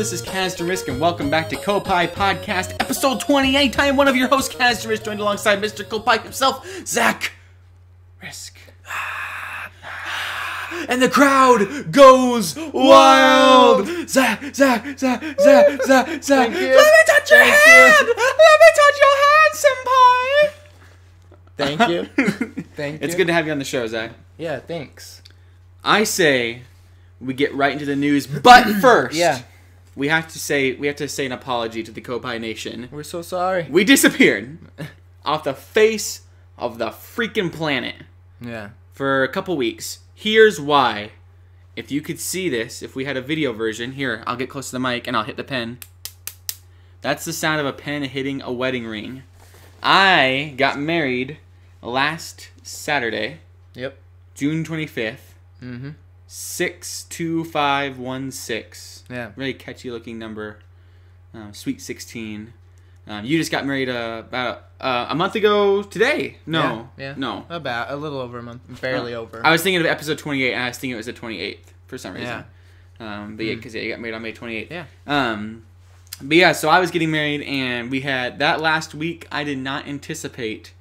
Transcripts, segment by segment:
this is Kaz Risk, and welcome back to Koppai Podcast, episode 28. I am one of your hosts, Kaz Risk, joined alongside Mr. Koppai himself, Zach Risk. And the crowd goes wild! Zach! Let me touch your hand! Let me touch your hand, senpai! Thank you. Thank you. It's good to have you on the show, Zach. Yeah, thanks. I say we get right into the news, but first, Yeah. we have to say an apology to the Koppai Nation. We're so sorry. We disappeared off the face of the freaking planet Yeah. for a couple weeks. Here's why. If you could see this, if we had a video version, here, I'll get close to the mic and I'll hit the pen. That's the sound of a pen hitting a wedding ring. I got married last Saturday, Yep. June 25th. Mm-hmm. 62516. Yeah. Really catchy looking number. Sweet 16. You just got married about a month ago today. No. Yeah. No. About a little over a month. Barely over. I was thinking of episode 28, and I was thinking it was the 28th for some reason. Yeah. But yeah, because you got married on May 28th. Yeah. But yeah, so I was getting married, and we had that last week. I did not anticipate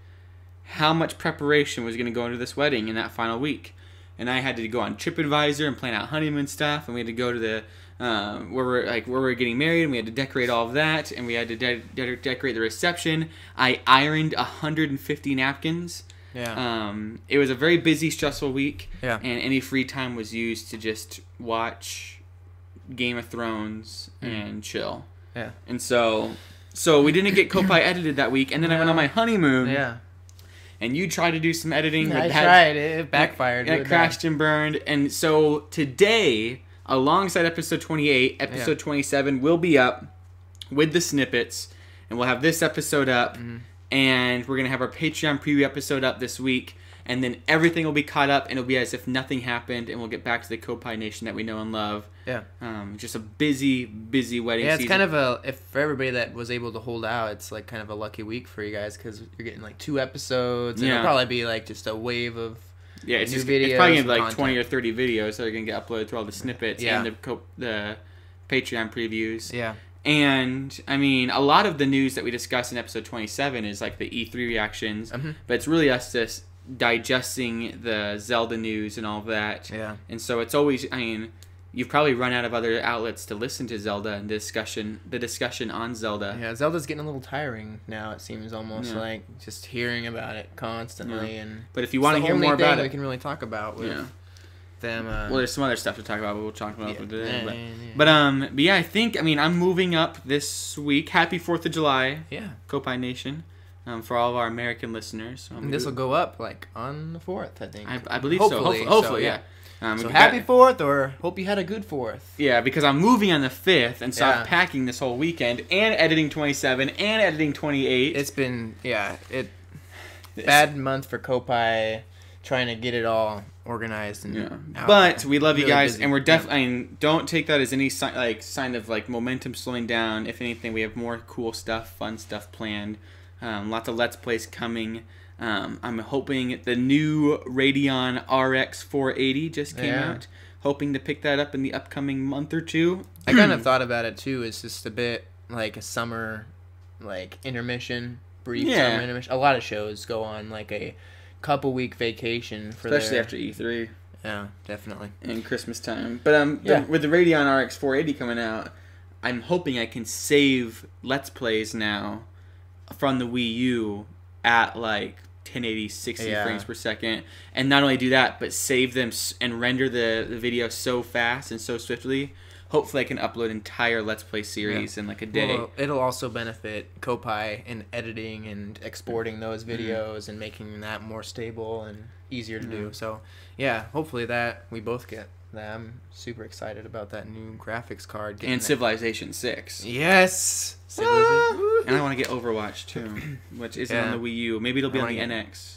how much preparation was going to go into this wedding in that final week. And I had to go on TripAdvisor and plan out honeymoon stuff, and we had to go to the where we're getting married, and we had to decorate all of that, and we had to decorate the reception. I ironed 150 napkins. Yeah. It was a very busy, stressful week. Yeah. And any free time was used to just watch Game of Thrones and chill. Yeah. And so we didn't get Koppai edited that week, and then I went on my honeymoon. Yeah. And you tried to do some editing. I tried. It backfired. It crashed and burned. And so today, alongside episode 28, episode 27 will be up with the snippets. And we'll have this episode up. Mm-hmm. And we're going to have our Patreon preview episode up this week. And then everything will be caught up. And it'll be as if nothing happened. And we'll get back to the Koppai Nation that we know and love. Yeah. Just a busy wedding season. Yeah, it's kind of if for everybody that was able to hold out, it's like kind of a lucky week for you guys because you're getting like 2 episodes. And it'll probably be like just a wave of it's new videos. It's probably going to be like content. 20 or 30 videos that are going to get uploaded through all the snippets and the Patreon previews. Yeah. And, I mean, a lot of the news that we discussed in episode 27 is like the E3 reactions. Mm-hmm. But it's really us just digesting the Zelda news and all of that. Yeah. And so it's always, I mean, you've probably run out of other outlets to listen to Zelda and the discussion on Zelda. Yeah, Zelda's getting a little tiring now. It seems almost like just hearing about it constantly. Yeah. And but if you want to hear more about it, we can really talk about with them. Well, there's some other stuff to talk about, but we'll talk about it today. But Yeah. I think, I mean, I'm moving up this week. Happy 4th of July, Yeah. Koppai Nation, for all of our American listeners. And this will go up like on the 4th, I think. I believe Hopefully, so. Hopefully, yeah. So happy 4th, or hope you had a good 4th. Yeah, because I'm moving on the 5th, and so Yeah. I'm packing this whole weekend, and editing 27, and editing 28. It's been, bad month for Koppai, trying to get it all organized and out But there. we love you Really guys, busy. and we're definitely. I mean, don't take that as any sign of like momentum slowing down. If anything, we have more cool stuff, fun stuff planned. Lots of Let's Plays coming. I'm hoping the new Radeon RX 480 just came out. Hoping to pick that up in the upcoming month or two. I kind of thought about it too. It's just a bit like a summer, like intermission, brief summer intermission. A lot of shows go on like a couple week vacation for Especially after E3. Yeah, definitely. And Christmas time. But with the Radeon RX 480 coming out, I'm hoping I can save Let's Plays now from the Wii U at like 1080 60 frames per second. And not only do that, but save them and render the video so fast and so swiftly. Hopefully I can upload entire Let's Play series in like a day. Well, it'll also benefit Koppai in editing and exporting those videos and making that more stable and easier to do. So, yeah, hopefully that we both get that. I'm super excited about that new graphics card. And Civilization 6. Yes! And I want to get Overwatch too, which isn't on the Wii U. Maybe it'll be on the NX.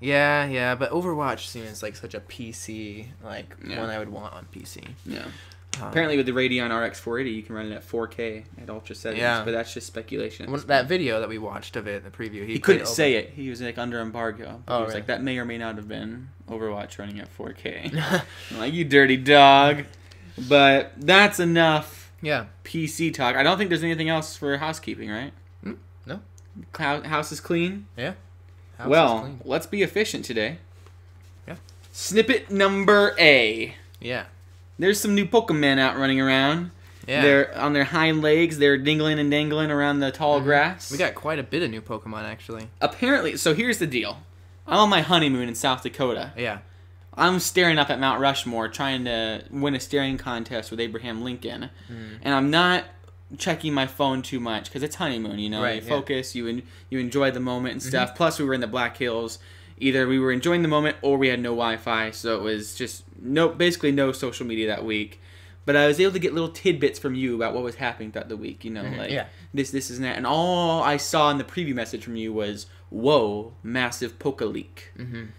Yeah, but Overwatch seems like such a PC, one I would want on PC. Yeah. Apparently with the Radeon RX 480, you can run it at 4K at ultra settings, but that's just speculation. That video that we watched of it, the preview, he couldn't say it. He was like under embargo. Oh, he was like, that may or may not have been Overwatch running at 4K. I'm like, you dirty dog. But that's enough Yeah. PC talk. I don't think there's anything else for housekeeping, right? No. House is clean? Yeah. Well, let's be efficient today. Yeah. Snippet number A. Yeah. There's some new Pokemon out running around. Yeah. They're on their hind legs. They're dingling and dangling around the tall grass. We got quite a bit of new Pokemon, actually. Apparently, so here's the deal. I'm on my honeymoon in South Dakota. Yeah. I'm staring up at Mount Rushmore trying to win a staring contest with Abraham Lincoln. And I'm not checking my phone too much because it's honeymoon, you know. Right, you focus, you enjoy the moment and stuff. Plus, we were in the Black Hills. Either we were enjoying the moment or we had no Wi-Fi, so it was just basically no social media that week. But I was able to get little tidbits from you about what was happening throughout the week, you know, like this is that. And all I saw in the preview message from you was, whoa, massive Poke leak.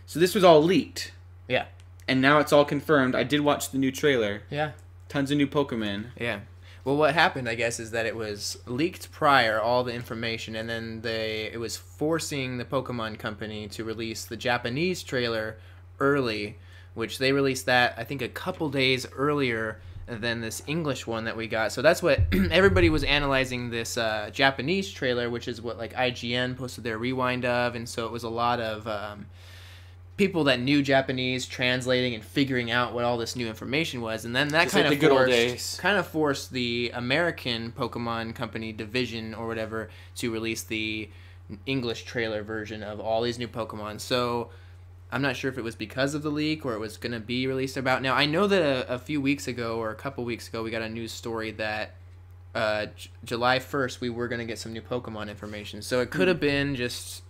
So this was all leaked. Yeah. And now it's all confirmed. I did watch the new trailer. Yeah. Tons of new Pokemon. Yeah. Well, what happened, I guess, is that it was leaked prior, all the information, and then it was forcing the Pokemon Company to release the Japanese trailer early, which they released that, I think, a couple days earlier than this English one that we got. So that's what everybody was analyzing, this Japanese trailer, which is what like IGN posted their rewind of, and so it was a lot of people that knew Japanese translating and figuring out what all this new information was, and then that kind of forced the American Pokemon Company division or whatever to release the English trailer version of all these new Pokemon. So I'm not sure if it was because of the leak or it was going to be released about now. I know that a few weeks ago or a couple weeks ago we got a news story that July 1st we were going to get some new Pokemon information. So it could have been just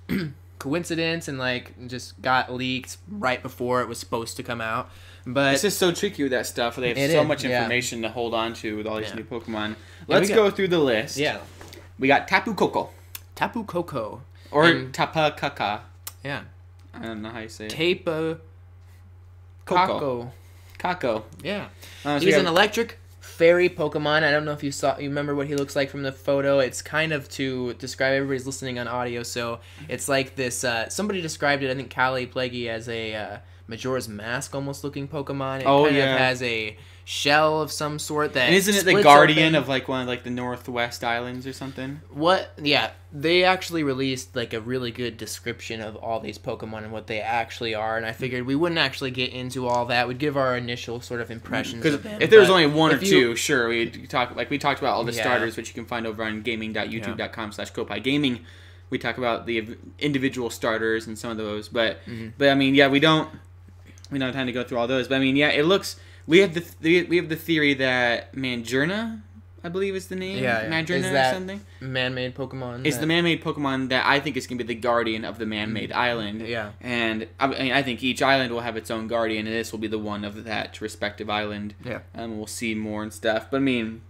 coincidence and like just got leaked right before it was supposed to come out. But it's just so tricky with that stuff. They have so much information to hold on to with all these new Pokemon. Let's go through the list. Yeah. We got Tapu Koko. Tapu Koko. Or Tapa Kaka. Yeah. I don't know how you say it. Tapu Koko. Kako. Yeah. So he's an electric fairy Pokemon. I don't know if you remember what he looks like from the photo. It's kind of to describe, everybody's listening on audio, so it's like this, somebody described it, I think Callie Plaguey, as a Majora's Mask almost looking Pokemon. It kind of has a shell of some sort that and isn't it the guardian of like one of like the Northwest Islands or something? Yeah, they actually released like a really good description of all these Pokemon and what they actually are, and I figured we wouldn't actually get into all that. We'd give our initial sort of impressions of them. If there was only one or two, sure, we talk about all the starters, which you can find over on gaming.youtube.com/Koppai Gaming. We talk about the individual starters and some of those, but I mean, we don't have time to go through all those. But I mean, it looks. We have the theory that Manjurna, I believe is the name. Manjurna or something. Man-made Pokemon. It's the man-made Pokemon that I think is going to be the guardian of the man-made island. Yeah. And I think each island will have its own guardian, and this will be the one of that respective island. Yeah. We'll see more and stuff. But I mean,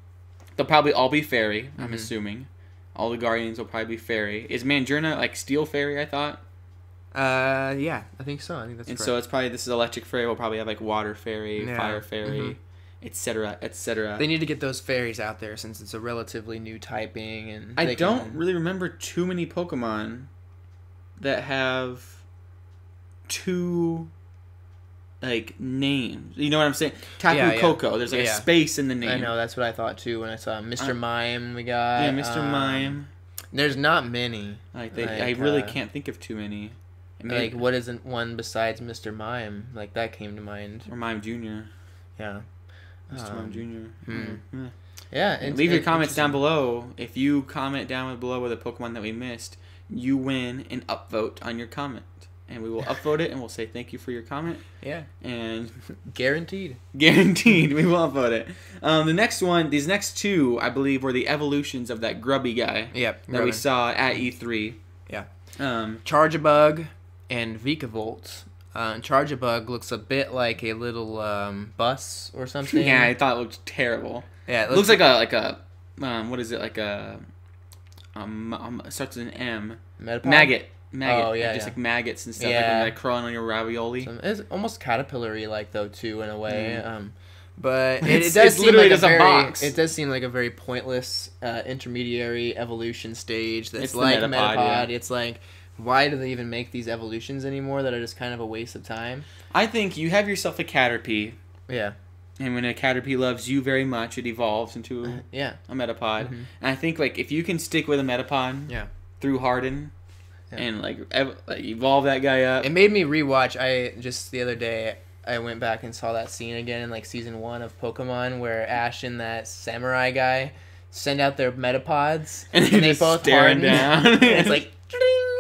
they'll probably all be fairy, I'm assuming. All the guardians will probably be fairy. Is Manjurna like steel fairy, I thought? Yeah, I think so. I think that's and correct. So it's probably, this is electric fairy. We'll probably have like water fairy, fire fairy, etc., etc. They need to get those fairies out there since it's a relatively new typing, and I don't really remember too many Pokemon that have two like names. You know what I'm saying? Tapu Koko. There's like a space in the name. I know, that's what I thought too when I saw Mr. Mime. We got Mr. Mime. There's not many. I really can't think of too many. Like, what isn't one besides Mr. Mime? Like, that came to mind. Or Mime Jr. Yeah. Mr. Mime Jr. Yeah. Leave your comments down below. If you comment down below with a Pokemon that we missed, you win an upvote on your comment. And we will upvote it, and we'll say thank you for your comment. Yeah. And guaranteed. Guaranteed, we will upvote it. The next one, these next two, I believe, were the evolutions of that grubby guy. Yep. That we saw at E3. Yeah. Charjabug and Vikavolt. Charjabug looks a bit like a little bus or something. Yeah, I thought it looked terrible. Yeah, it looks like a what is it, like a it starts with an M. Metapod? Maggot. Oh, yeah, just like maggots and stuff, like crawling on your ravioli. It's almost caterpillar-y like though too in a way. But it does seem like a box. It does seem like a very pointless intermediary evolution stage that's it's like Metapod. Yeah. It's like, why do they even make these evolutions anymore that are just kind of a waste of time? I think you have yourself a Caterpie. Yeah. And when a Caterpie loves you very much, it evolves into Yeah. a Metapod. And I think like if you can stick with a Metapod through Harden and like evolve that guy up. It made me rewatch. Just the other day I went back and saw that scene again in like season 1 of Pokemon where Ash and that samurai guy send out their Metapods and they both staring down. And it's like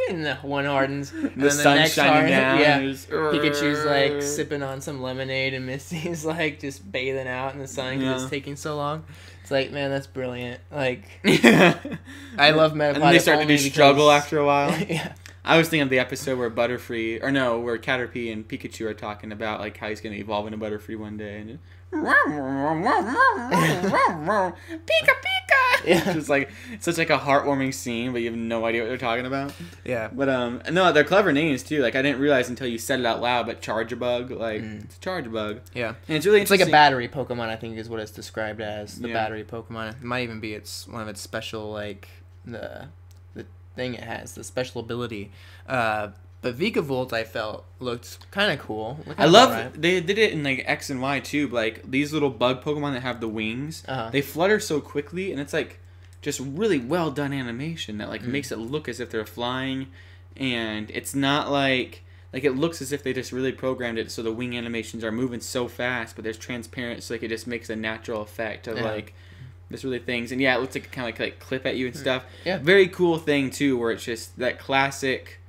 and the one hardens, and the sun's shining down. Yeah, Pikachu's like sipping on some lemonade, and Misty's like just bathing out in the sun because it's taking so long. It's like, man, that's brilliant. Like, I love Metapod. And they start to do struggle after a while. Yeah. I was thinking of the episode where where Caterpie and Pikachu are talking about like how he's going to evolve into Butterfree one day, and Pika Pika. Yeah. It's like such like a heartwarming scene, but you have no idea what they're talking about. Yeah. But no, they're clever names too. Like I didn't realize until you said it out loud, but Charge-a-Bug, like it's a Charge-a-Bug. Yeah. And it's really like a battery Pokemon, I think is what it's described as. The Yeah. battery Pokemon. It might even be one of its special like the thing it has, the special ability. But Vikavolt, I felt, looked kind of cool. I love they did it in like X and Y too. But, like these little bug Pokemon that have the wings, they flutter so quickly, and it's like just really well done animation that like makes it look as if they're flying, and it's not like it looks as if they just really programmed it so the wing animations are moving so fast, but there's transparent, so like it just makes a natural effect of like this really things. And yeah, it looks like it kind of like clip at you and stuff. Yeah, very cool thing too, where it's just that classic.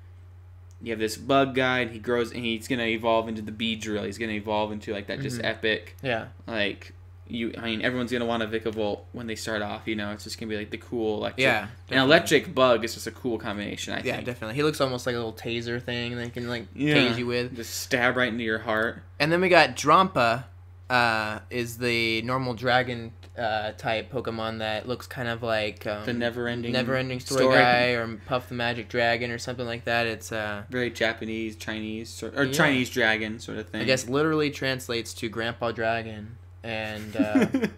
You have this bug guy, and he grows, and he's gonna evolve into the Beedrill. He's gonna evolve into like that just epic. Yeah. Like everyone's gonna want a Vikavolt when they start off. You know, it's just gonna be like the cool electric. Yeah. An electric bug is just a cool combination. I think. Yeah, definitely. He looks almost like a little taser thing that he can like tase you with. Just stab right into your heart. And then we got Drampa, is the normal dragon type Pokemon that looks kind of like the never-ending story guy, or Puff the Magic Dragon or something like that. It's very Japanese, Chinese, or Chinese dragon sort of thing. I guess literally translates to Grandpa Dragon. And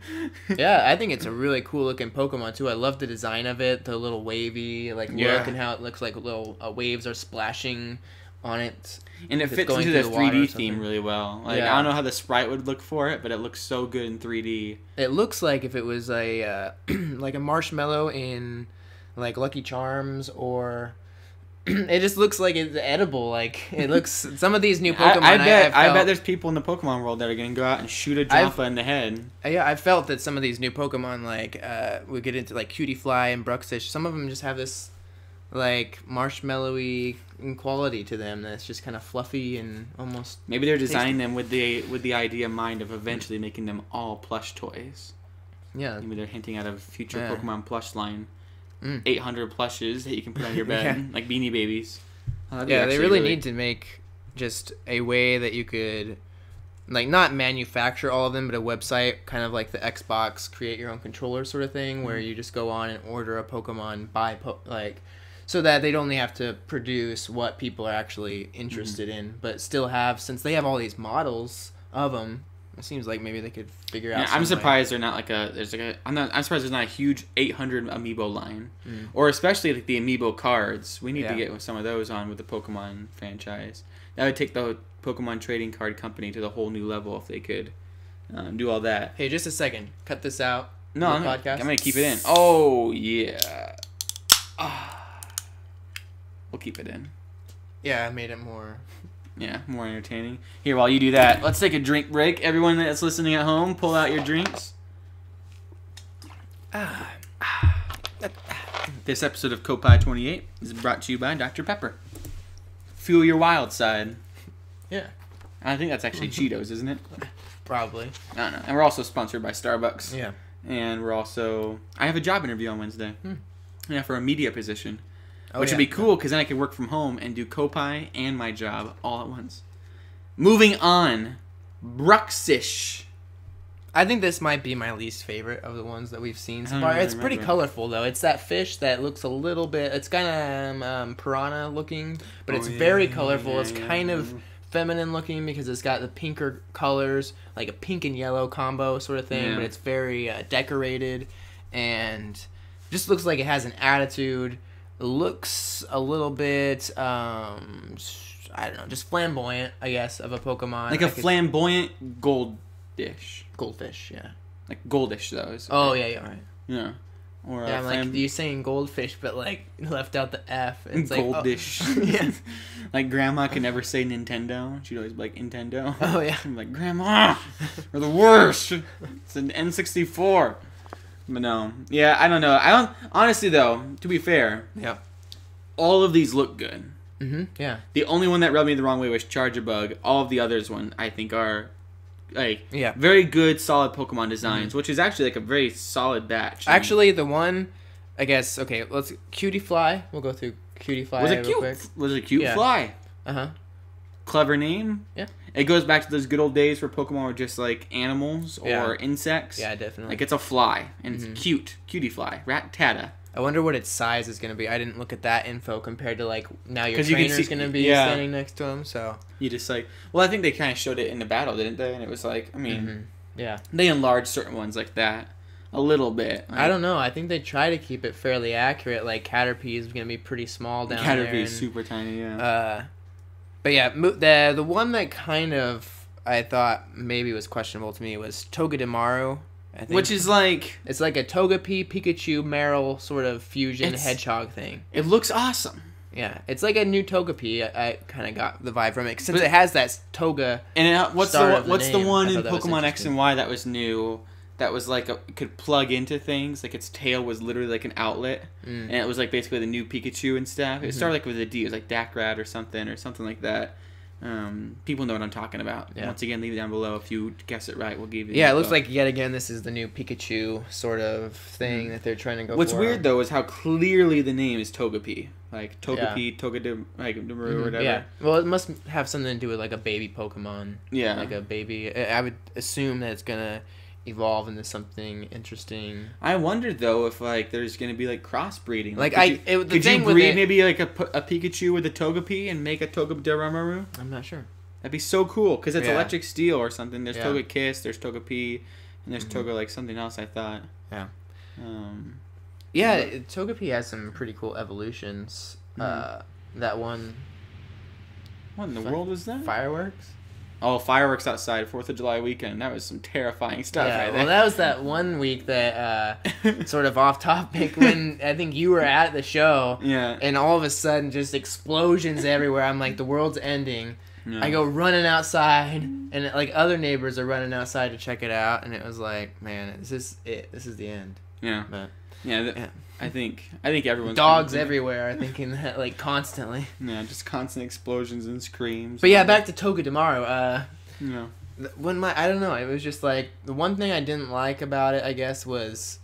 yeah, I think it's a really cool looking Pokemon too. I love the design of it, the little wavy look, and how it looks like little waves are splashing on it. And it fits into the 3D theme really well. Like I don't know how the sprite would look for it, but it looks so good in 3D. It looks like if it was a like a marshmallow in like Lucky Charms, or it just looks like it's edible. Like it looks. Some of these new Pokemon, I bet there's people in the Pokemon world that are gonna go out and shoot a Drampa in the head. Yeah, I felt that some of these new Pokemon, like we get into like Cutiefly and Bruxish. Some of them just have this like marshmallowy quality to them that's just kind of fluffy and almost maybe they're designing them with the idea in mind of eventually making them all plush toys. Yeah, maybe they're hinting at a future Pokemon plush line. 800 plushes that you can put on your bed like Beanie Babies. They really need to make just a way that you could like not manufacture all of them, but a website kind of like the Xbox create your own controller sort of thing, where you just go on and order a Pokemon so that they'd only have to produce what people are actually interested in, but still have, since they have all these models of them, it seems like maybe they could figure out. I'm surprised they're not like I'm surprised there's not a huge 800 amiibo line, or especially like the amiibo cards. We need to get some of those on with the Pokemon franchise. That would take the Pokemon trading card company to the whole new level if they could do all that. Hey, just a second. Cut this out. No, podcast. I'm gonna keep it in. Oh yeah. We'll keep it in. Yeah, I made it more. Yeah, more entertaining. Here, while you do that, let's take a drink break. Everyone that's listening at home, pull out your drinks. This episode of Koppai 28 is brought to you by Dr. Pepper. Fuel your wild side. Yeah. I think that's actually Cheetos, isn't it? Probably. I don't know. And we're also sponsored by Starbucks. Yeah. And we're also... I have a job interview on Wednesday. Yeah, for a media position. Which would be cool, because then I could work from home and do Koppai and my job all at once. Moving on. Bruxish. I think this might be my least favorite of the ones that we've seen so far. It's pretty colorful, though. It's that fish that looks a little bit... It's kind of piranha looking, but it's very colorful. It's kind of feminine looking because it's got the pinker colors, like a pink and yellow combo sort of thing, but it's very decorated and just looks like it has an attitude. Looks a little bit, I don't know, just flamboyant, I guess, of a Pokemon. Like a flamboyant gold dish. Goldfish, yeah. Like goldish though. Oh yeah, right. Yeah. Or yeah, I'm like, you're saying goldfish, but like left out the F. It's gold like, dish. Yeah. Like grandma can never say Nintendo. She'd always be like Nintendo. Oh yeah. I'm like, Grandma, you're the worst. It's an N64. But no, yeah, I don't know. I don't. Honestly though, to be fair, Yeah. all of these look good. Yeah. The only one that rubbed me the wrong way was Charge-a-Bug. All of the others, I think, are like very good, solid Pokemon designs, which is actually like a very solid batch. Actually, the one, I guess. Okay, let's Cutie Fly. We'll go through Cutie Fly. Was it cute? Quick. Was it cute fly? Clever name. Yeah. It goes back to those good old days where Pokemon were just like animals or insects. Yeah, definitely. Like it's a fly and it's cute, cutie fly, Rattata. I wonder what its size is going to be. I didn't look at that info compared to like now your 'Cause you can trainer's see- going to be yeah. standing next to him. So You just like, well, I think they kind of showed it in the battle, didn't they? And it was like, I mean, yeah, they enlarged certain ones like that a little bit. Like, I don't know. I think they try to keep it fairly accurate. Like Caterpie is going to be pretty small down there. Caterpie is super tiny, yeah. But yeah, the one that kind of I thought maybe was questionable to me was Togedemaru. I think. Which is like... It's like a Togepi, Pikachu, Meryl sort of fusion hedgehog thing. It looks awesome. Yeah, it's like a new Togepi. I kind of got the vibe from it. Since it has that Toga And what's the one in that was Pokemon X and Y that was new? That was like it could plug into things. Like its tail was literally like an outlet, and it was like basically the new Pikachu and stuff. It started like with a D. It was like Dakrat or something like that. People know what I'm talking about. Yeah. Once again, leave it down below. If you guess it right, we'll give you. Yeah, it looks like yet again this is the new Pikachu sort of thing that they're trying to go What's for. weird though is how clearly the name is Togepi. Like Togepi, Togedemaru, or whatever. Yeah. Well, it must have something to do with like a baby Pokemon. Yeah. Like a baby. I would assume that it's gonna evolve into something interesting. I wondered though if like there's gonna be like crossbreeding. Like could you breed maybe like a Pikachu with a Togepi and make a Togedemaru? I'm not sure. That'd be so cool because it's electric steel or something. There's Yeah. Togekiss, there's Togepi, and there's Toga like something else. I thought. Yeah. Yeah, Togepi has some pretty cool evolutions. That one. What in the world was that? Fireworks. Oh, fireworks outside 4th of July weekend. That was some terrifying stuff. Yeah, right well, there. that was that one week that sort of off topic when I think you were at the show. Yeah. And all of a sudden, just explosions everywhere. I'm like, the world's ending. Yeah. I go running outside, and like other neighbors are running outside to check it out, and it was like, man, this is it. This is the end. Yeah. But Yeah. I think everyone's dogs everywhere are thinking that like constantly. Yeah, just constant explosions and screams. But yeah, back to Togedemaru. Yeah. When I don't know, it was just like the one thing I didn't like about it, I guess, was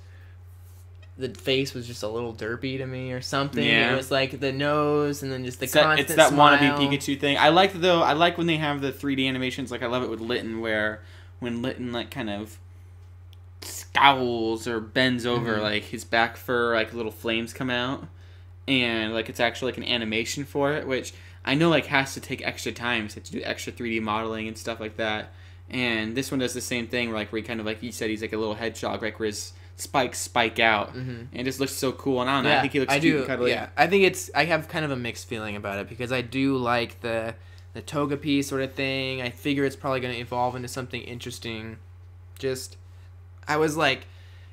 the face was just a little derpy to me or something. Yeah. It was like the nose and then just the It's constant that smile. wannabe Pikachu thing. I like when they have the 3D animations. Like I love it with Litten, where when Litten like kind of scowls or bends over, like his back fur, like little flames come out, and like it's actually like an animation for it, which I know like has to take extra time, so to do extra 3D modeling and stuff like that. And this one does the same thing, where he kind of like you said, he's like a little hedgehog, like where his spikes spike out, and it just looks so cool. And I don't know, I think he looks cute and cuddly. Yeah, I think I have kind of a mixed feeling about it because I do like the Togepi sort of thing. I figure it's probably going to evolve into something interesting. I was like,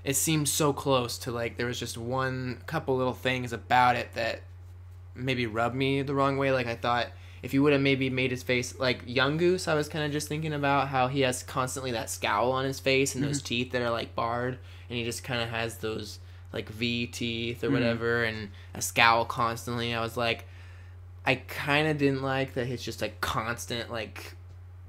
it seemed so close to like there was just couple little things about it that maybe rubbed me the wrong way. Like I thought if you would have maybe made his face like Yungoos, I was kind of just thinking about how he has constantly that scowl on his face and those teeth that are like barred, and he just kind of has those like V teeth or whatever and a scowl constantly. I was like, I kind of didn't like that he's just like constant like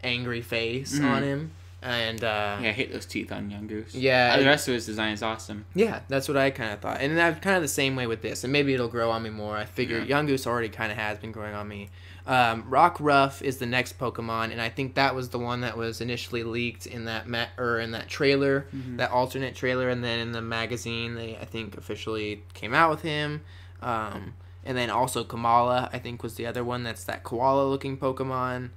angry face on him. And yeah, I hate those teeth on Yungoos. Yeah, the rest of his design is awesome. Yeah, that's what I kind of thought, and I'm kind of the same way with this. And maybe it'll grow on me more. I figure Yungoos already kind of has been growing on me. Rockruff is the next Pokemon, and I think that was the one that was initially leaked in that in that trailer, that alternate trailer, and then in the magazine they I think officially came out with him. And then also Kamala I think was the other one. That's that koala-looking Pokemon.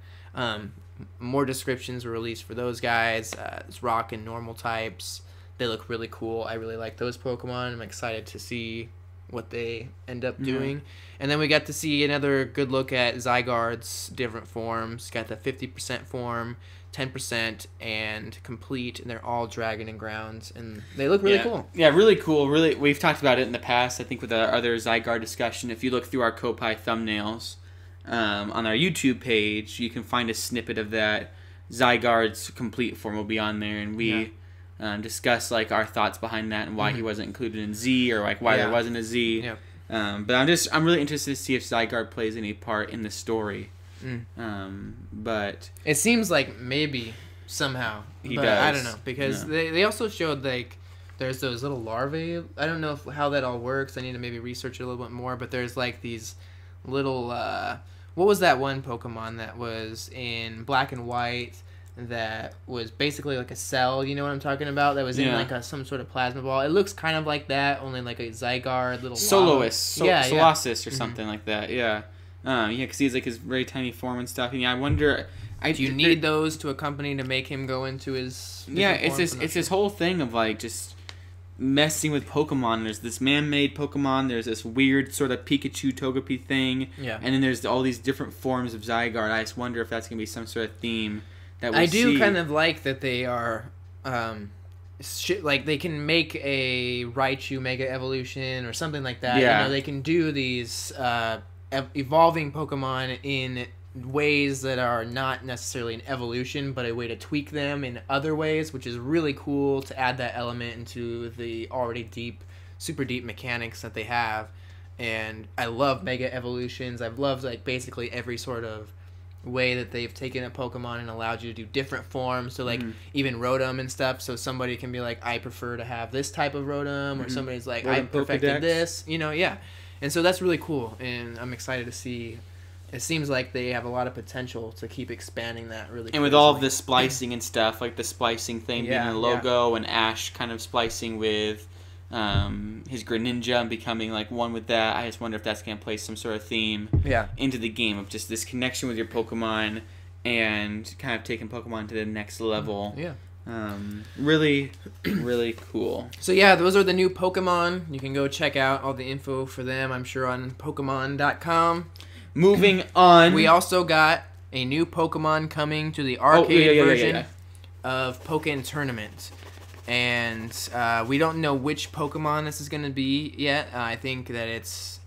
More descriptions were released for those guys. It's rock and normal types. They look really cool. I really like those Pokemon. I'm excited to see what they end up doing. And then we got to see another good look at Zygarde's different forms. Got the 50% form, 10% and complete, and they're all Dragon and Grounds, and they look really cool. Yeah, really cool. Really, we've talked about it in the past. I think with our other Zygarde discussion, if you look through our Koppai thumbnails on our YouTube page, you can find a snippet of that. Zygarde's complete form will be on there, and we discuss like our thoughts behind that and why he wasn't included in Z, or like why there wasn't a Z. Yeah. But I'm really interested to see if Zygarde plays any part in the story. But it seems like maybe somehow he but does. I don't know, because they also showed like there's those little larvae. I don't know how that all works. I need to maybe research it a little bit more, but there's like these little what was that one Pokemon that was in Black and White that was basically like a cell, you know what I'm talking about, that was in like some sort of plasma ball? It looks kind of like that, only like a Zygarde little Soloist, Solosis or something like that. Because he's like his very tiny form and stuff. And I wonder, do you need those to accompany to make him go into his? It's this whole thing of like just messing with Pokemon. There's this man-made Pokemon. There's this weird sort of Pikachu Togepi thing. Yeah. And then there's all these different forms of Zygarde. I just wonder if that's gonna be some sort of theme that we see. I do kind of like that they are. Like they can make a Raichu Mega Evolution or something like that. Yeah. You know, they can do these evolving Pokemon in ways that are not necessarily an evolution, but a way to tweak them in other ways, which is really cool to add that element into the already super deep mechanics that they have. And I love Mega Evolutions. I've loved like basically every sort of way that they've taken a Pokemon and allowed you to do different forms. So like even Rotom and stuff. So somebody can be like, I prefer to have this type of Rotom, or somebody's like, I perfected this. You know, And so that's really cool, and I'm excited to see. It seems like they have a lot of potential to keep expanding that really. And with all of the splicing and stuff, like the splicing thing being a logo, and Ash kind of splicing with his Greninja and becoming like one with that, I just wonder if that's going to play some sort of theme into the game of just this connection with your Pokemon and kind of taking Pokemon to the next level. Really, really cool. So those are the new Pokemon. You can go check out all the info for them, I'm sure, on Pokemon.com. Moving on. We also got a new Pokemon coming to the arcade version of Pokken Tournament. And we don't know which Pokemon this is going to be yet. I think that it's...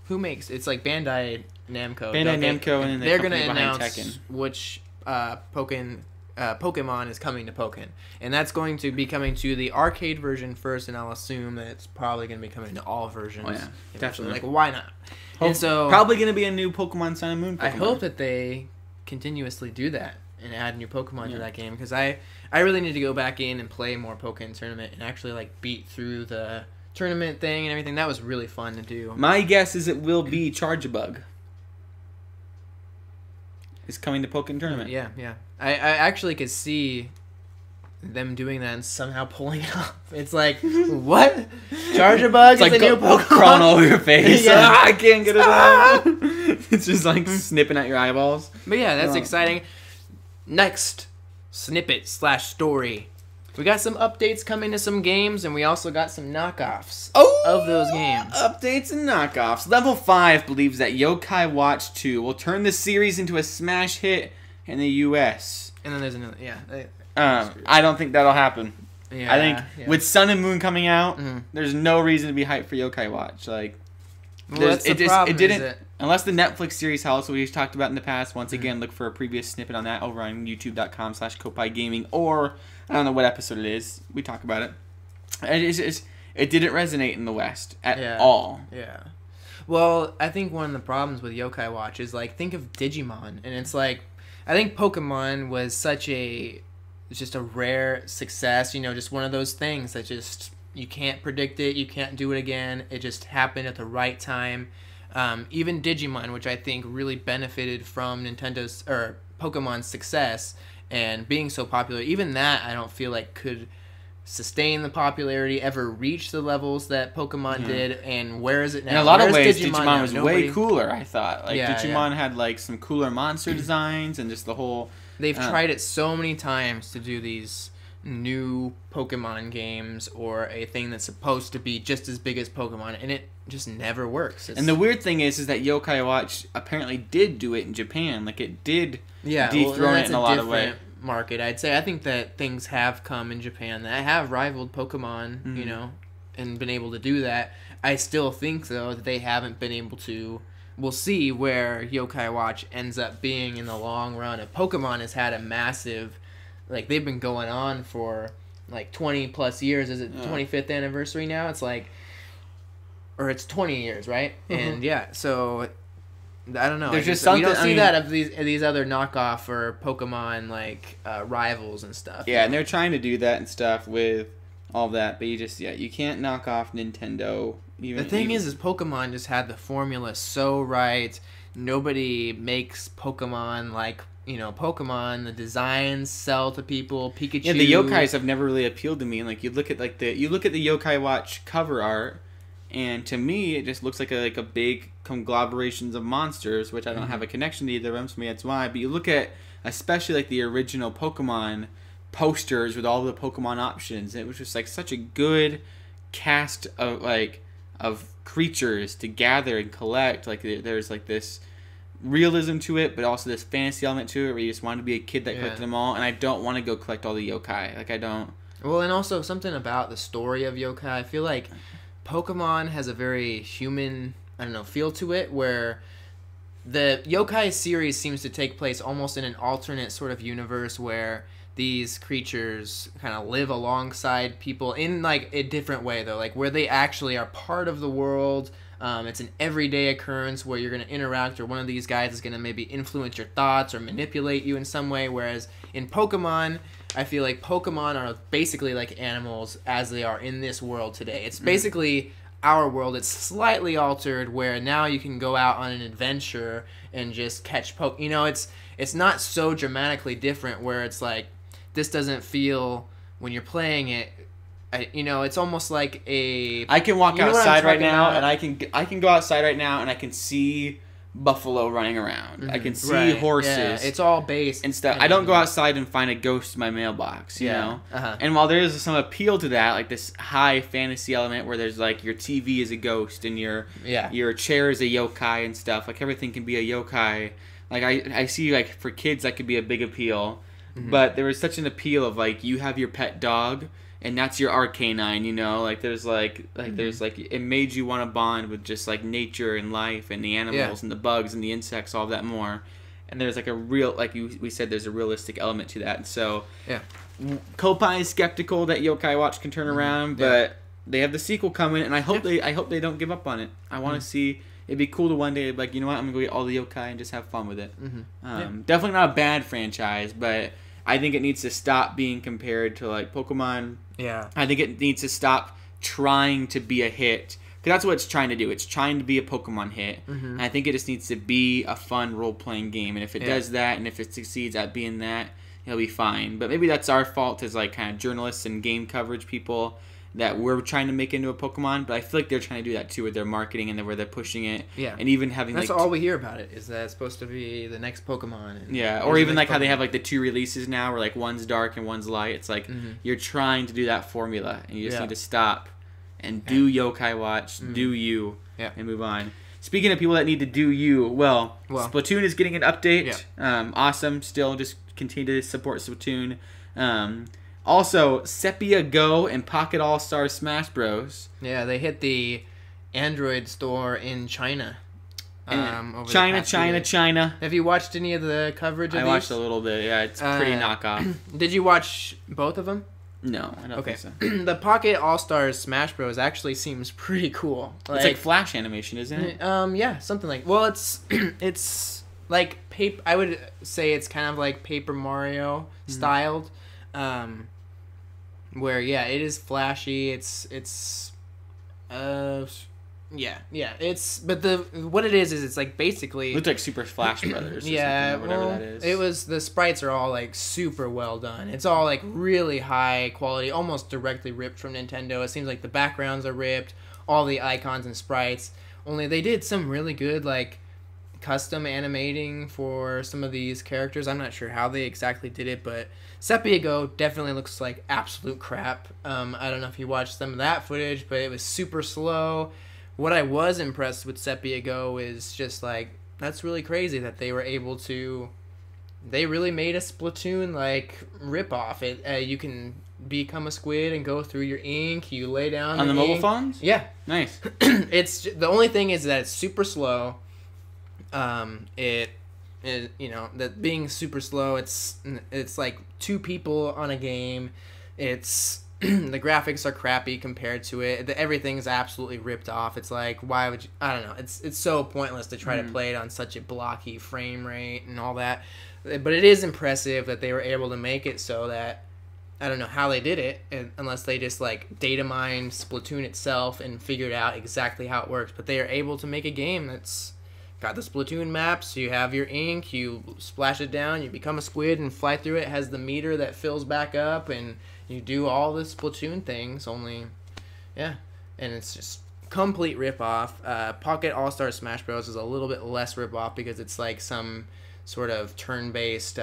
who makes... It's like Bandai Namco. And then they're going to announce Tekken. Which Pokemon is coming to Pokken, and that's going to be coming to the arcade version first, and I'll assume that it's probably going to be coming to all versions. Oh yeah, definitely. Like, why not? And so probably going to be a new Pokemon Sun and Moon Pokemon. I hope that they continuously do that and add new Pokemon to that game, because I really need to go back in and play more Pokken Tournament and actually like beat through the tournament thing and everything. That was really fun to do. My guess is it will be Charge-a-Bug. It's coming to Pokken Tournament. Yeah. I actually could see them doing that and somehow pulling it off. It's like, what? Charge-a-Bug is like a new Pokemon? Crawling all over your face. I can't get it out. It's just like snipping at your eyeballs. But yeah, that's exciting. Next, snippet/story. We got some updates coming to some games, and we also got some knockoffs of those games. Updates and knockoffs. Level 5 believes that Yokai Watch 2 will turn the series into a smash hit in the U.S. And then there's another, I don't think that'll happen. Yeah, I think with Sun and Moon coming out, there's no reason to be hyped for Yokai Watch. Like, that's the problem, it didn't. Unless the Netflix series helps, we've talked about in the past. Once again, look for a previous snippet on that over on youtube.com/Koppai Gaming, or I don't know what episode it is. We talk about it. It didn't resonate in the West at all. Yeah. Well, I think one of the problems with Yokai Watch is, like, think of Digimon, and it's like, I think Pokemon was just a rare success, you know, just one of those things that just, you can't predict it, you can't do it again, it just happened at the right time. Even Digimon, which I think really benefited from Pokemon's success and being so popular, even that I don't feel like could sustain the popularity, ever reach the levels that Pokemon did. And where is it now? In a lot of ways, Digimon was way cooler, I thought. Like, Digimon had like some cooler monster designs and just the whole... They've tried it so many times to do these new Pokemon games or a thing that's supposed to be just as big as Pokemon, and it just never works. And the weird thing is that Yokai Watch apparently did do it in Japan. Like, it did dethrone it in a lot of ways. Market, I'd say. I think that things have come in Japan that have rivaled Pokemon, you know, and been able to do that. I still think, though, that they haven't been able to. We'll see where Yokai Watch ends up being in the long run. If Pokemon has had a massive, like, they've been going on for like 20 plus years. Is it 25th anniversary now? It's like, or it's 20 years, right? And yeah, so I don't know. There's just something. We don't see that of these other knockoff or Pokemon like rivals and stuff. Yeah, and they're trying to do that and stuff with all that, but you can't knock off Nintendo. The thing is Pokemon just had the formula so right. Nobody makes Pokemon like, you know, Pokemon. The designs sell to people. Pikachu. Yeah, the yokais have never really appealed to me. And like you look at the Yokai Watch cover art, and to me it just looks like a big conglomerations of monsters, which I don't have a connection to either of them. So that's why. But you look at especially like the original Pokemon posters with all the Pokemon options, it was just like such a good cast of creatures to gather and collect. Like there's like this realism to it, but also this fantasy element to it where you just want to be a kid that collected them all, and I don't want to go collect all the yokai. Like, I don't. Well, and also something about the story of yokai. I feel like Pokemon has a very human, I don't know, feel to it, where the yokai series seems to take place almost in an alternate sort of universe where these creatures kind of live alongside people in like a different way, though, like where they actually are part of the world. It's an everyday occurrence where you're going to interact, or one of these guys is going to maybe influence your thoughts or manipulate you in some way, whereas in Pokemon, I feel like Pokemon are basically like animals as they are in this world today. It's basically our world. It's slightly altered where now you can go out on an adventure and just catch you know, it's not so dramatically different where it's like, this doesn't feel, when you're playing it, you know, it's almost like I can walk outside right now, and I can go outside right now, and I can see buffalo running around. I can see horses. Yeah, it's all based and stuff. I don't go outside and find a ghost in my mailbox, you know. And while there is some appeal to that, like this high fantasy element where there's like your TV is a ghost and your chair is a yokai and stuff. Like everything can be a yokai. Like I see, like for kids that could be a big appeal. But there was such an appeal of like you have your pet dog and that's your Arcanine, you know, like there's there's like it made you want to bond with just like nature and life and the animals and the bugs and the insects, all that more. And there's like a real, like we said, there's a realistic element to that. And so Koppai is skeptical that Yokai Watch can turn around, but they have the sequel coming, and I hope they don't give up on it. I want to see. It'd be cool to one day, like, you know what, I'm gonna go get all the yokai and just have fun with it. Definitely not a bad franchise, but I think it needs to stop being compared to like Pokemon. Yeah. I think it needs to stop trying to be a hit, because that's what it's trying to do. It's trying to be a Pokemon hit. And I think it just needs to be a fun role-playing game. And if it does that, and if it succeeds at being that, it'll be fine. But maybe that's our fault as like kind of journalists and game coverage people, that we're trying to make into a Pokemon, but I feel like they're trying to do that too with their marketing and where they're pushing it. Yeah. And even having that's all we hear about it, is that it's supposed to be the next Pokemon. And or even like how they have like the 2 releases now where like one's dark and one's light. It's like you're trying to do that formula, and you just need to stop and do Yokai Watch, do you, and move on. Speaking of people that need to do you, well Splatoon is getting an update. Awesome. Still just continue to support Splatoon. Also, Sepia Go and Pocket All-Star Smash Bros. Yeah, they hit the Android store in China. China. Have you watched any of the coverage of these? I watched a little bit. Yeah, it's pretty knockoff. Did you watch both of them? No, I don't think so. The Pocket All-Stars Smash Bros. Actually seems pretty cool. It's like Flash animation, isn't it? Yeah, something like. Well, it's like paper. I would say it's kind of like Paper Mario styled. Where it is flashy. It's what it is it's like basically it looks like Super Splash Brothers or whatever that is. It was, the sprites are all like super well done. It's all like really high quality, almost directly ripped from Nintendo. It seems like the backgrounds are ripped, all the icons and sprites. Only they did some really good like custom animating for some of these characters. I'm not sure how they exactly did it, but Sepia Go definitely looks like absolute crap. I don't know if you watched some of that footage, but it was super slow. What I was impressed with Sepia Go is just like, that's really crazy that they were able to, they really made a Splatoon like ripoff. You can become a squid and go through your ink. You lay down on the mobile ink. phones. Yeah, Nice. it's the only thing is that it's super slow. It is, you know, that being super slow. It's like 2 people on a game. It's the graphics are crappy compared to it. Everything's absolutely ripped off. It's like, why would you? I don't know. It's so pointless to try to play it on such a blocky frame rate and all that. But it is impressive that they were able to make it so that, I don't know how they did it, unless they just like data mined Splatoon itself and figured out exactly how it works. But they are able to make a game that's got the Splatoon maps. You have your ink, you splash it down, you become a squid and fly through it. It has the meter that fills back up, and you do all the Splatoon things. Only, yeah, and it's just complete ripoff. Pocket All Star Smash Bros is a little bit less ripoff because it's like some sort of turn-based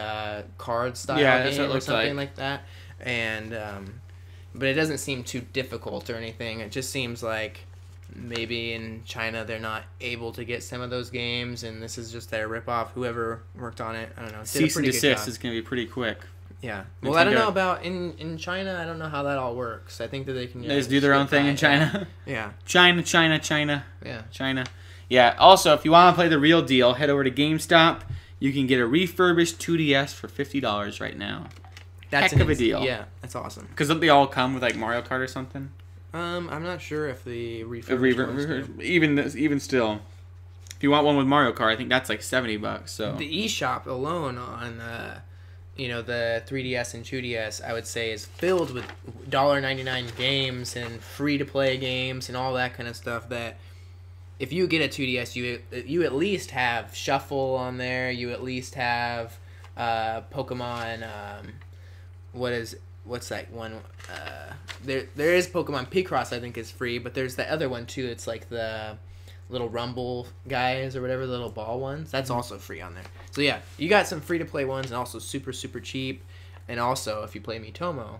card style game or something like that. And but it doesn't seem too difficult or anything. It just seems like maybe in China they're not able to get some of those games, and this is just their ripoff. Whoever worked on it, I don't know. Cease and desist is going to be pretty quick. Yeah. Well, I don't know about in China. I don't know how that all works. I think that they can just do their own thing in China. Yeah. China. Yeah. China. Yeah. Also, if you want to play the real deal, head over to GameStop. You can get a refurbished 2DS for $50 right now. That's heck of a deal. Yeah, that's awesome. Because don't they all come with like Mario Kart or something? I'm not sure if the refurbished even still, if you want one with Mario Kart, I think that's like $70. So the eShop alone on the 3DS and 2DS, I would say, is filled with $1.99 games and free to play games and all that kind of stuff. That if you get a 2DS, you at least have Shuffle on there. You at least have Pokemon. What's that one? There is Pokemon Picross, I think, is free, but there's the other one too. It's like the little Rumble guys or whatever, the little ball ones. That's also free on there. So yeah, you got some free to play ones and also super cheap. And also, if you play Miitomo,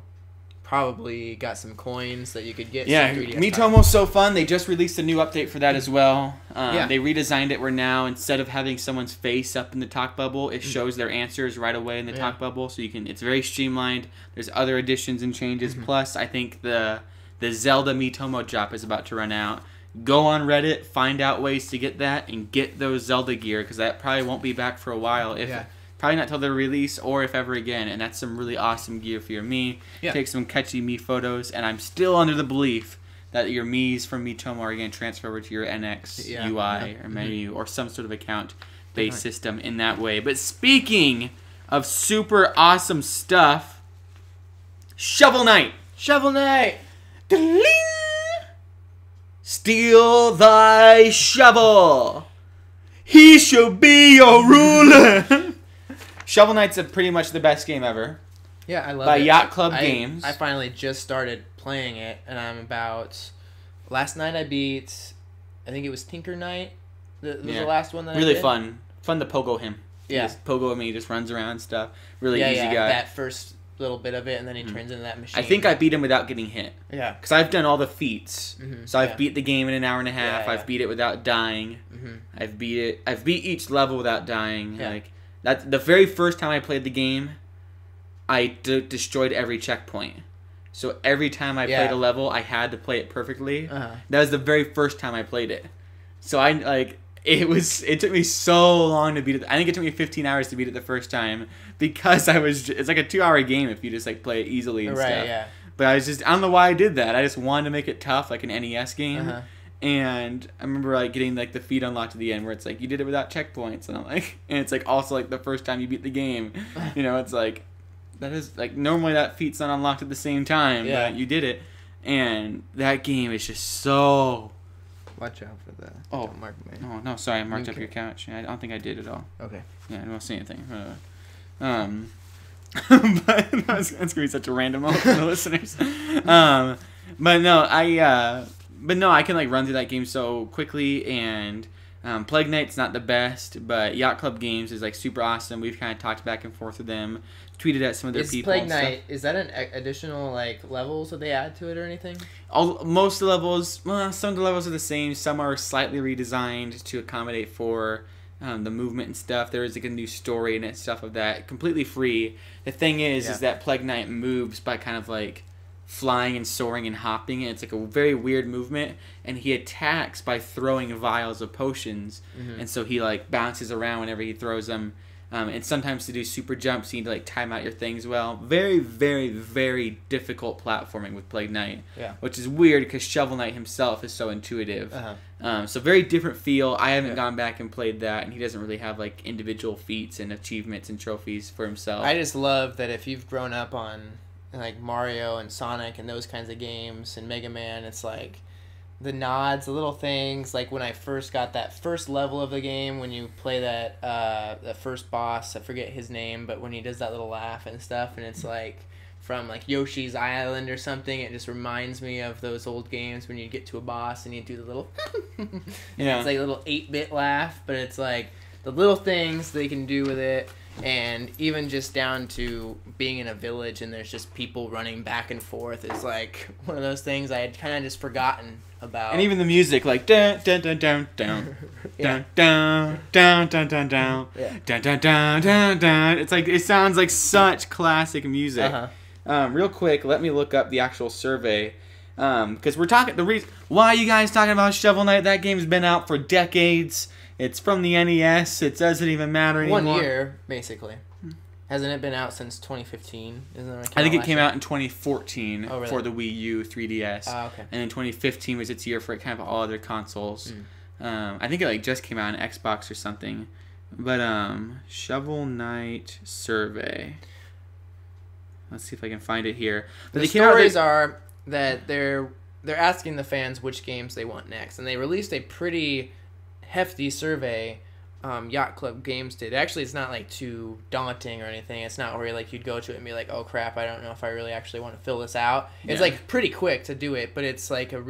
probably got some coins that you could get. Yeah, Miitomo's so fun. They just released a new update for that as well. They redesigned it where now, instead of having someone's face up in the talk bubble, it shows their answers right away in the talk bubble. So it's very streamlined. There's other additions and changes. Plus, I think the Zelda Miitomo drop is about to run out. Go on Reddit, find out ways to get that, and get those Zelda gear, because that probably won't be back for a while. Probably not till the release, or if ever again. And that's some really awesome gear for your Mii. Take some catchy Mii photos, and I'm still under the belief that your Miis from Miitomo are going to transfer over to your NX UI or menu or some sort of account-based system in that way. But speaking of super awesome stuff, Shovel Knight! Shovel Knight! Ding! Steal thy shovel! He shall be your ruler! Shovel Knight's pretty much the best game ever. Yeah, I love it. By Yacht Club Games. I finally just started playing it, and I'm about... Last night I beat... I think it was Tinker Knight. The last one that I did. Really fun. Fun to pogo him. Yeah. Just pogo him, he just runs around and stuff. Really easy guy. That first little bit of it, and then he turns into that machine. I think I beat him without getting hit. Yeah. Because I've done all the feats. So I've beat the game in an hour and a half. I've beat it without dying. I've beat each level without dying. Yeah. Like... That's the very first time I played the game, I destroyed every checkpoint. So every time I played a level, I had to play it perfectly. That was the very first time I played it. So it took me so long to beat it. I think it took me 15 hours to beat it the first time because it's like a 2-hour game if you just like play it easily and stuff. Yeah. But I don't know why I did that. I just wanted to make it tough, like an NES game. And I remember like getting like the feat unlocked at the end where it's like you did it without checkpoints, and I'm like, and it's like also like the first time you beat the game, it's like that is like normally that feat's not unlocked at the same time, but you did it, and that game is just so. Watch out for that. Oh, don't mark me. Oh no, sorry, I marked up your couch. I don't think I did at all. Okay. Yeah, I don't see anything. But that's gonna be such a random moment for the listeners. But no, I can like run through that game so quickly, and Plague Knight's not the best, but Yacht Club Games is like super awesome. We've kind of talked back and forth with them, tweeted at some of their people. Plague Knight, is that an additional like levels that they add to it or anything? Most of the levels, well, some of the levels are the same. Some are slightly redesigned to accommodate for the movement and stuff. There is like a new story in it, stuff of that, completely free. The thing is that Plague Knight moves by kind of like flying and soaring and hopping, and it's like a very weird movement, and he attacks by throwing vials of potions, and so he like bounces around whenever he throws them, and sometimes to do super jumps you need to like time out your things well. Very, very, very difficult platforming with Plague Knight, which is weird because Shovel Knight himself is so intuitive. So very different feel. I haven't gone back and played that, and he doesn't really have like individual feats and achievements and trophies for himself. I just love that if you've grown up on like Mario and Sonic and those kinds of games and Mega Man, it's like the nods, the little things, like when I first got that first level of the game, when you play that the first boss, I forget his name, but when he does that little laugh and stuff, and it's like from like Yoshi's Island or something, it just reminds me of those old games when you get to a boss and you do the little it's like a little 8-bit laugh, but it's like the little things they can do with it. And even just down to being in a village and there's just people running back and forth is like one of those things I had kind of just forgotten about. And even the music, like dun dun dun dun dun dun dun dun dun dun dun dun dun dun dun. It's like it sounds like such classic music. Real quick, let me look up the actual survey. Because we're talking the reason why you guys talking about Shovel Knight. That game's been out for decades. It's from the NES. It doesn't even matter anymore. 1 year, basically. Hasn't it been out since 2015? I think it came out in 2014 for the Wii U, 3DS. Okay. And then 2015 was its year for kind of all other consoles. I think it like just came out on Xbox or something. But Shovel Knight survey. Let's see if I can find it here. But the stories are that they're asking the fans which games they want next, and they released a pretty hefty survey. Yacht Club Games did. Actually, it's not like too daunting or anything. It's not where like you'd go to it and be like, oh crap, I don't know if I really actually want to fill this out. It's like pretty quick to do it, but it's like a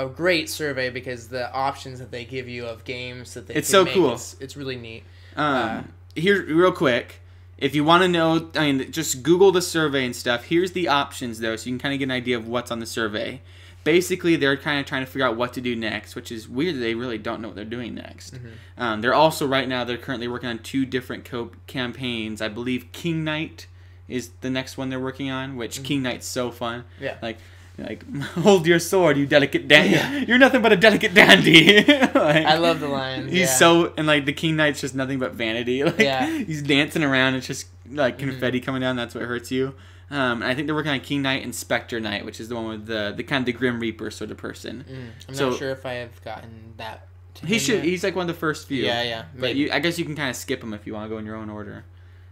great survey because the options that they give you of games that they it's so make, cool. It's really neat. Here, real quick, if you want to know, I mean, just Google the survey and stuff. Here's the options though, so you can kind of get an idea of what's on the survey. Basically, they're kind of trying to figure out what to do next, which is weird that they really don't know what they're doing next. They're also, right now, they're currently working on 2 different campaigns. I believe King Knight is the next one they're working on, which King Knight's so fun. Like, hold your sword, you delicate dandy. You're nothing but a delicate dandy. I love the lines. He's so, and like the King Knight's just nothing but vanity. He's dancing around, it's just like confetti coming down, that's what hurts you. And I think they're working on King Knight and Spectre Knight, which is the one with the kind of the Grim Reaper sort of person. I'm not sure if I have gotten that. He's like one of the first few. Yeah. But I guess you can kind of skip them if you want to go in your own order.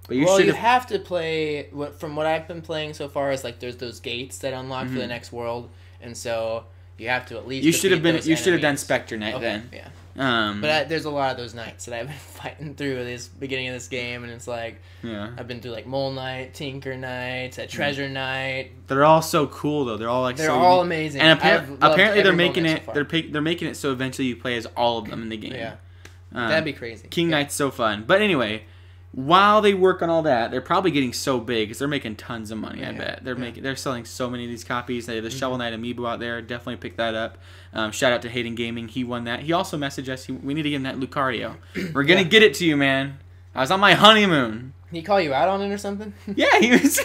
But you have to play. From what I've been playing so far, is like there's those gates that unlock for the next world, and so you have to at least. You should have done Spectre Knight then. Yeah. But there's a lot of those nights that I've been fighting through this beginning of this game, and it's like I've been through like Mole Knight, Tinker Knight, Treasure Knight. They're all so cool though. They're all like all amazing. And apparently they're making it. They're making it so eventually you play as all of them in the game. Yeah, that'd be crazy. King Knight's so fun. But anyway, while they work on all that, they're probably getting so big because they're making tons of money. I bet they're selling so many of these copies. They have the Shovel Knight amiibo out there. Definitely pick that up. Shout out to Hayden Gaming. He won that. He also messaged us. We need to get him that Lucario. We're gonna get it to you, man. I was on my honeymoon. Did he call you out on it or something? Yeah, he was.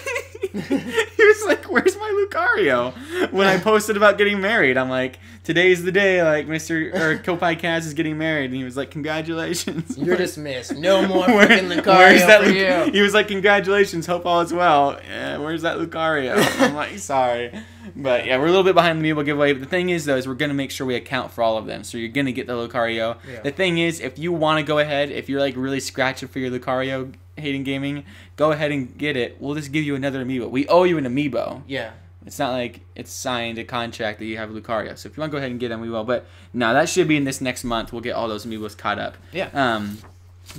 He was like, "Where's my Lucario?" When I posted about getting married, I'm like, "Today's the day." Like Koppai Kaz is getting married, and he was like, "Congratulations." You're dismissed. No more fucking Lucario for you. He was like, "Congratulations. Hope all is well." Where's that Lucario? I'm like, sorry, but yeah, we're a little bit behind the Amiibo giveaway. But the thing is, though, is we're gonna make sure we account for all of them. So you're gonna get the Lucario. Yeah. The thing is, if you want to go ahead, if you're like really scratching for your Lucario, Hayden Gaming, go ahead and get it. We'll just give you another amiibo. We owe you an amiibo. Yeah. It's not like it's signed a contract that you have Lucario. So if you want to go ahead and get them, we will. But no, that should be in this next month. We'll get all those amiibos caught up. Yeah.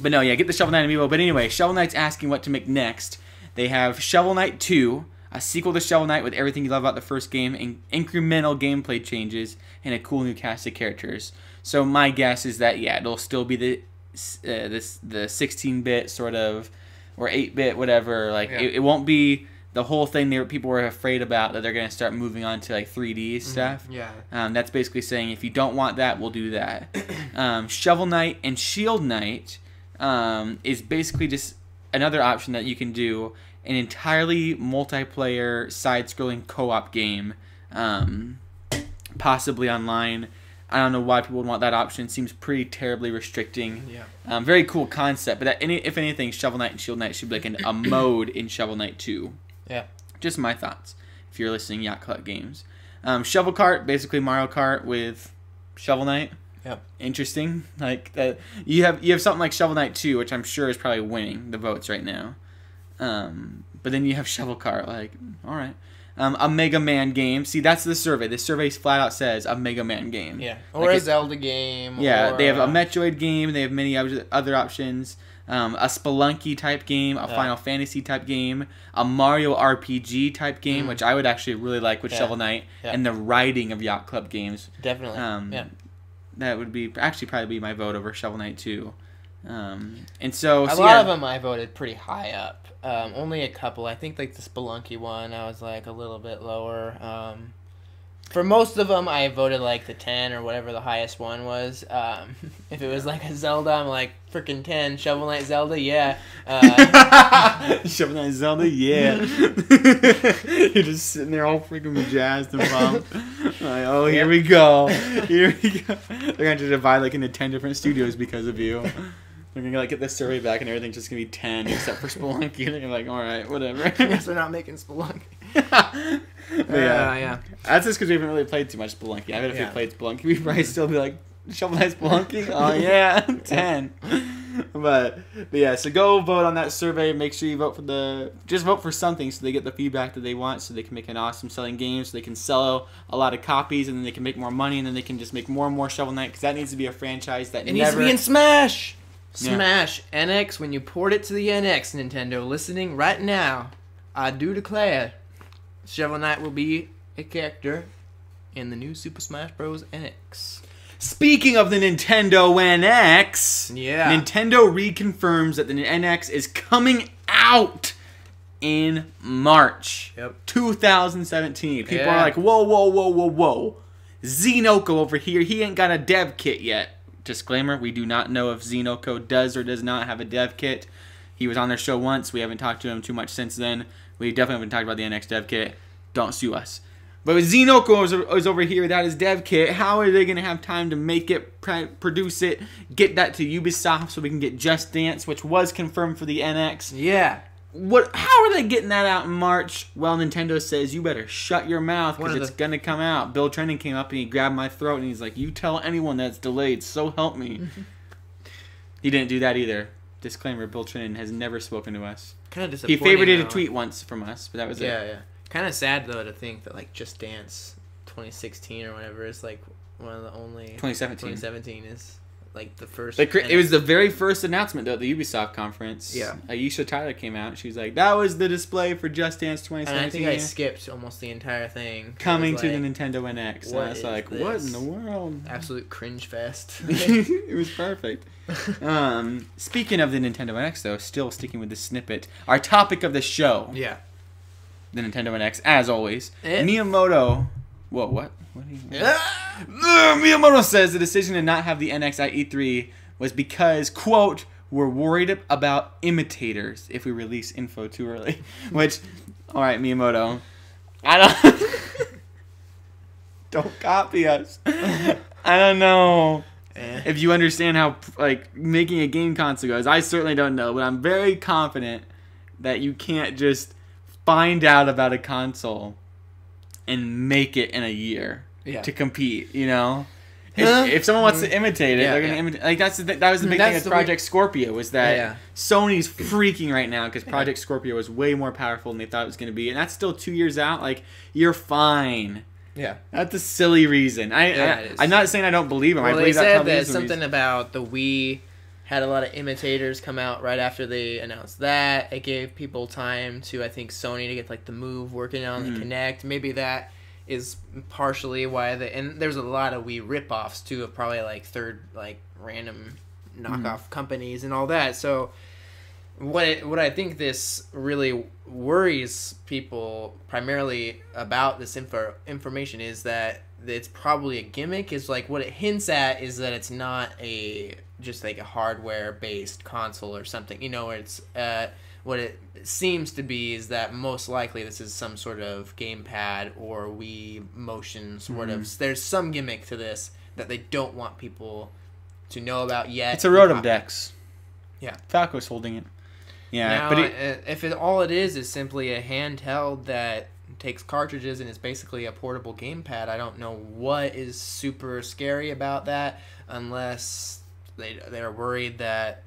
But no, yeah, get the Shovel Knight amiibo. But anyway, Shovel Knight's asking what to make next. They have Shovel Knight 2, a sequel to Shovel Knight with everything you love about the first game, and incremental gameplay changes, and a cool new cast of characters. So my guess is that it'll still be the 16-bit sort of, or 8-bit, whatever. Like it won't be the whole thing that people were afraid about, that they're going to start moving on to like 3D stuff. Yeah. That's basically saying if you don't want that, we'll do that. Shovel Knight and Shield Knight is basically just another option that you can do an entirely multiplayer side-scrolling co-op game, possibly online. I don't know why people would want that option. Seems pretty terribly restricting. Yeah. Very cool concept, but if anything, Shovel Knight and Shield Knight should be like a mode in Shovel Knight 2. Yeah. Just my thoughts. If you're listening, Yacht Club Games. Shovel Kart, basically Mario Kart with Shovel Knight. Yep. Interesting. Like you have something like Shovel Knight 2, which I'm sure is probably winning the votes right now. But then you have Shovel Kart. Like, all right. A Mega Man game. See, that's the survey. The survey flat out says a Mega Man game. Yeah. Or like a Zelda game. Yeah, or they have a Metroid game. They have many other options. A Spelunky type game, a Final Fantasy type game, a Mario RPG type game, which I would actually really like with Shovel Knight, and the writing of Yacht Club Games. Definitely. That would be probably be my vote over Shovel Knight 2. And so a lot of them I voted pretty high up. Only a couple. I think like the Spelunky one, I was like a little bit lower. For most of them, I voted like the 10 or whatever the highest one was. If it was like a Zelda, I'm like freaking 10. Shovel Knight Zelda, yeah. Shovel Knight Zelda, yeah. You're just sitting there all freaking jazzed and pumped. Like, oh, here we go. Here we go. They're going to divide like into 10 different studios because of you. They're going to like get this survey back and everything's just going to be 10 except for Spelunky. And they're like, all right, whatever. I guess they're not making Spelunky. Yeah. That's just because we haven't really played too much Spelunky. I bet if we played Spelunky, we'd probably still be like, Shovel Knight Spelunky? Oh, yeah, 10. But yeah, so go vote on that survey. Make sure you just vote for something so they get the feedback that they want, so they can make an awesome selling game, so they can sell a lot of copies, and then they can make more money, and then they can just make more and more Shovel Knight, because that needs to be a franchise that needs to be in Smash! Smash! NX, when you port it to the NX, Nintendo, listening right now, I do declare Shovel Knight will be a character in the new Super Smash Bros. NX. Speaking of the Nintendo NX, Nintendo reconfirms that the NX is coming out in March 2017. People are like, whoa. Xenoko over here, he ain't got a dev kit yet. Disclaimer, we do not know if Xenoko does or does not have a dev kit. He was on their show once. We haven't talked to him too much since then. We definitely haven't talked about the NX dev kit. Don't sue us. But with Xenoko is over here without his dev kit, how are they going to have time to make it, produce it, get that to Ubisoft so we can get Just Dance, which was confirmed for the NX? Yeah. How are they getting that out in March? Well, Nintendo says, you better shut your mouth because it's going to come out. Bill Trending came up and he grabbed my throat and he's like, you tell anyone that's delayed, so help me. He didn't do that either. Disclaimer, Bill Trending has never spoken to us. Kind of disappointing. He favorited a tweet once from us, but that was it. Yeah. Kind of sad, though, to think that, like, Just Dance 2016 or whatever is, like, one of the only... 2017 is, like, the first... It was the very first announcement, though, at the Ubisoft conference. Yeah. Aisha Tyler came out. She was like, that was the display for Just Dance 2017. And I think I skipped almost the entire thing. Coming to the Nintendo NX. And I was like, what in the world? Absolute cringe fest. It was perfect. Speaking of the Nintendo NX, though, still sticking with the snippet, our topic of the show... Yeah. The Nintendo NX, as always. Miyamoto... Whoa, what? What do you mean? Miyamoto says the decision to not have the NX at E3 was because, quote, we're worried about imitators if we release info too early. Which, alright, Miyamoto. Don't copy us. I don't know if you understand how, like, making a game console goes. I certainly don't know, but I'm very confident that you can't just find out about a console and make it in a year to compete, you know? If someone wants to imitate it, they're going to imitate. Like, that was the big thing with Project Scorpio, was that Sony's freaking right now because Project Scorpio was way more powerful than they thought it was going to be. And that's still 2 years out. Like, you're fine. Yeah. That's a silly reason. I'm not saying I don't believe him. Well, I believe they said that something about the Wii had a lot of imitators come out right after they announced that. It gave people time to, I think, Sony to get like the Move working on the Kinect. Maybe that is partially why and there's a lot of Wii ripoffs too of probably like random knockoff companies and all that. So what I think this really worries people primarily about this information is that it's probably a gimmick. Is like what it hints at is that it's not just like a hardware based console or something. You know, it's what it seems to be is that most likely this is some sort of gamepad or Wii motion sort of. There's some gimmick to this that they don't want people to know about yet. It's a Rotom Dex. Yeah, Falco's holding it. Yeah, now, but if all it is simply a handheld that takes cartridges and is basically a portable gamepad, I don't know what is super scary about that, unless they're worried that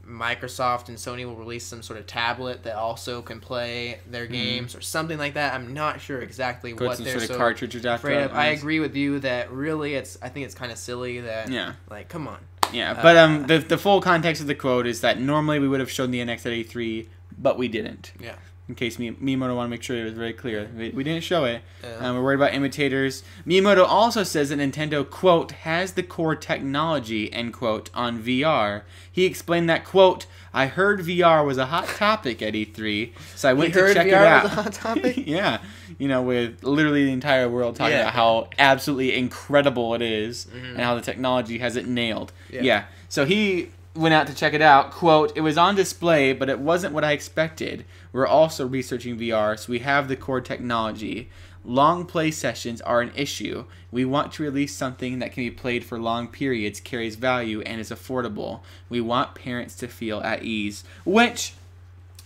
Microsoft and Sony will release some sort of tablet that also can play their games or something like that. I'm not sure exactly what they're sort of cartridge afraid of. I agree with you that really I think it's kind of silly that like, come on. Yeah, but the full context of the quote is that normally we would have shown the NX at E3, but we didn't. Yeah. In case Miyamoto want to make sure it was very clear. We didn't show it. We're worried about imitators. Miyamoto also says that Nintendo, quote, has the core technology, end quote, on VR. He explained that, quote, I heard VR was a hot topic at E3, so I went to check it out. Was a hot topic? Yeah. You know, with literally the entire world talking about how absolutely incredible it is and how the technology has it nailed. Yeah. So he went out to check it out. Quote, it was on display, but it wasn't what I expected. We're also researching VR, so we have the core technology. Long play sessions are an issue. We want to release something that can be played for long periods, carries value, and is affordable. We want parents to feel at ease. Which,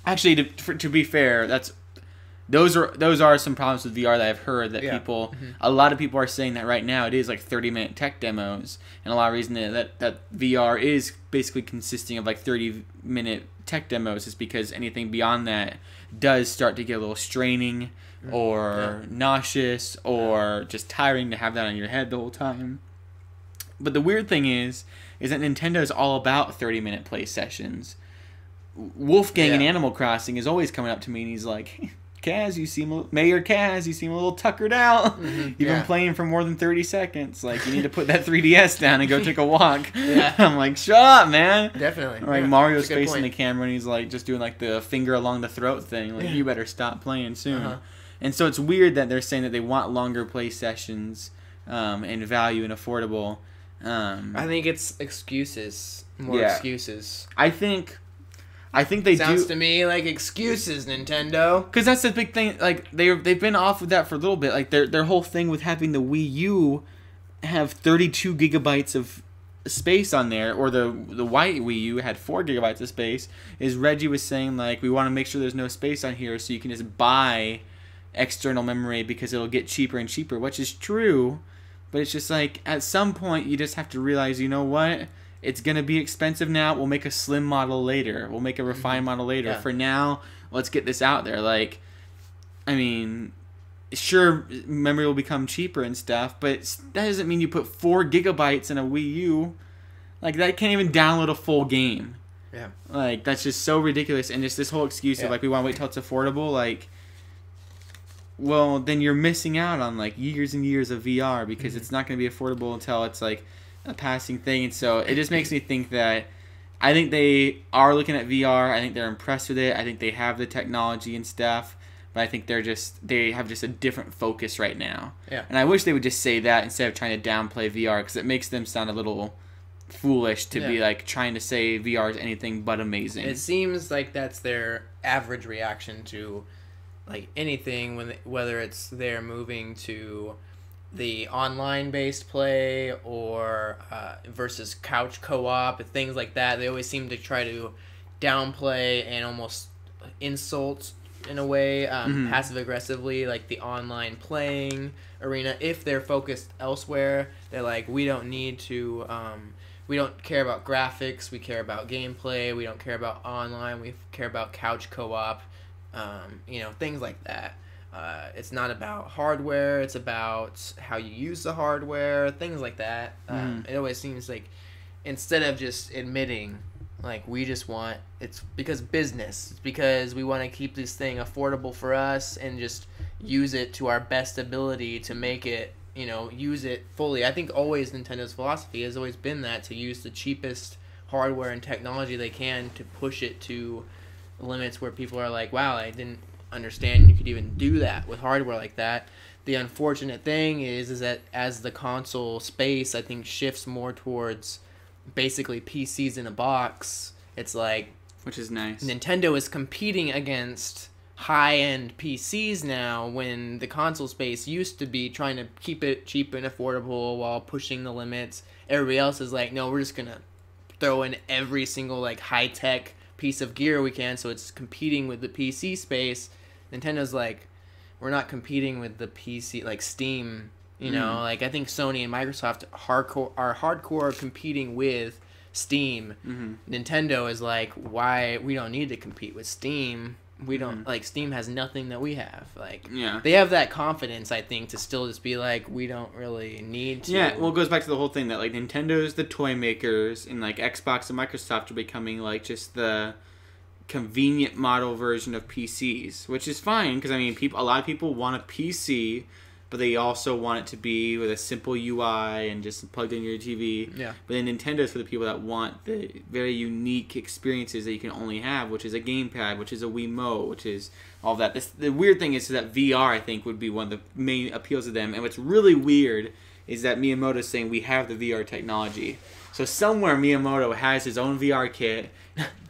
actually, to be fair, those are some problems with VR that I've heard that people, a lot of people are saying that right now it is like 30-minute tech demos, and a lot of reason that VR is basically consisting of like 30-minute tech demos is because anything beyond that does start to get a little straining or nauseous or just tiring to have that on your head the whole time. But the weird thing is that Nintendo is all about 30-minute play sessions. Wolfgang in Animal Crossing is always coming up to me and he's like, Mayor Kaz, you seem a little tuckered out. You've been playing for more than 30 seconds. Like, you need to put that 3DS down and go take a walk. I'm like, shut up, man. Definitely. Or like Mario's facing the camera and he's like just doing like the finger along the throat thing. Like, you better stop playing soon. And so it's weird that they're saying that they want longer play sessions and value and affordable. I think it's excuses. More excuses. I think they Sounds to me like excuses, Nintendo. Because that's the big thing. Like they've been off with that for a little bit. Like their whole thing with having the Wii U have 32 gigabytes of space on there, or the white Wii U had 4 gigabytes of space. Is Reggie was saying like we want to make sure there's no space on here, so you can just buy external memory because it'll get cheaper and cheaper, which is true. But it's just like at some point you just have to realize, you know what? It's going to be expensive now. We'll make a slim model later. We'll make a refined model later. For now, let's get this out there. Like, I mean, sure, memory will become cheaper and stuff, but that doesn't mean you put 4 gigabytes in a Wii U. Like, that can't even download a full game. Yeah. Like, that's just so ridiculous. And just this whole excuse of, like, we want to wait till it's affordable. Like, well, then you're missing out on, like, years and years of VR because it's not going to be affordable until it's, like, a passing thing. And so it just makes me think that I think they are looking at VR. I think they're impressed with it. I think they have the technology and stuff, but I think they have just a different focus right now. Yeah. And I wish they would just say that instead of trying to downplay VR, because it makes them sound a little foolish to be like trying to say VR is anything but amazing. It seems like that's their average reaction to like anything whether it's they're moving to the online-based play or versus couch co-op and things like that. They always seem to try to downplay and almost insult in a way, passive-aggressively, like the online playing arena. If they're focused elsewhere, they're like, we don't need to, we don't care about graphics, we care about gameplay, we don't care about online, we care about couch co-op, things like that. It's not about hardware, it's about how you use the hardware, things like that. It always seems like instead of just admitting, like, we just want, it's because business, it's because we want to keep this thing affordable for us and just use it to our best ability to make it, use it fully. I think always Nintendo's philosophy has always been that, to use the cheapest hardware and technology they can to push it to limits where people are like, wow, I didn't understand you could even do that with hardware like that. The unfortunate thing is that as the console space, I think, shifts more towards basically PCs in a box, it's like, which is nice. Nintendo is competing against high-end PCs now, when the console space used to be trying to keep it cheap and affordable while pushing the limits. Everybody else is like, no, we're just gonna throw in every single like high-tech piece of gear we can, so it's competing with the PC space. Nintendo's like, we're not competing with the PC, like Steam, like I think Sony and Microsoft are hardcore competing with Steam. Nintendo is like, why, we don't need to compete with Steam. We don't, like, Steam has nothing that we have. Like, they have that confidence, I think, to still just be like, we don't really need to. Yeah, well, it goes back to the whole thing that, like, Nintendo's the toy makers, and, like, Xbox and Microsoft are becoming, like, just the convenient model version of PCs, which is fine, because, I mean, a lot of people want a PC, but they also want it to be with a simple UI and just plugged in your TV. Yeah. But then Nintendo's for the people that want the very unique experiences that you can only have, which is a gamepad, which is a Wiimote, which is all that. The weird thing is that VR, I think, would be one of the main appeals of them. And what's really weird is that Miyamoto's saying we have the VR technology. So somewhere Miyamoto has his own VR kit,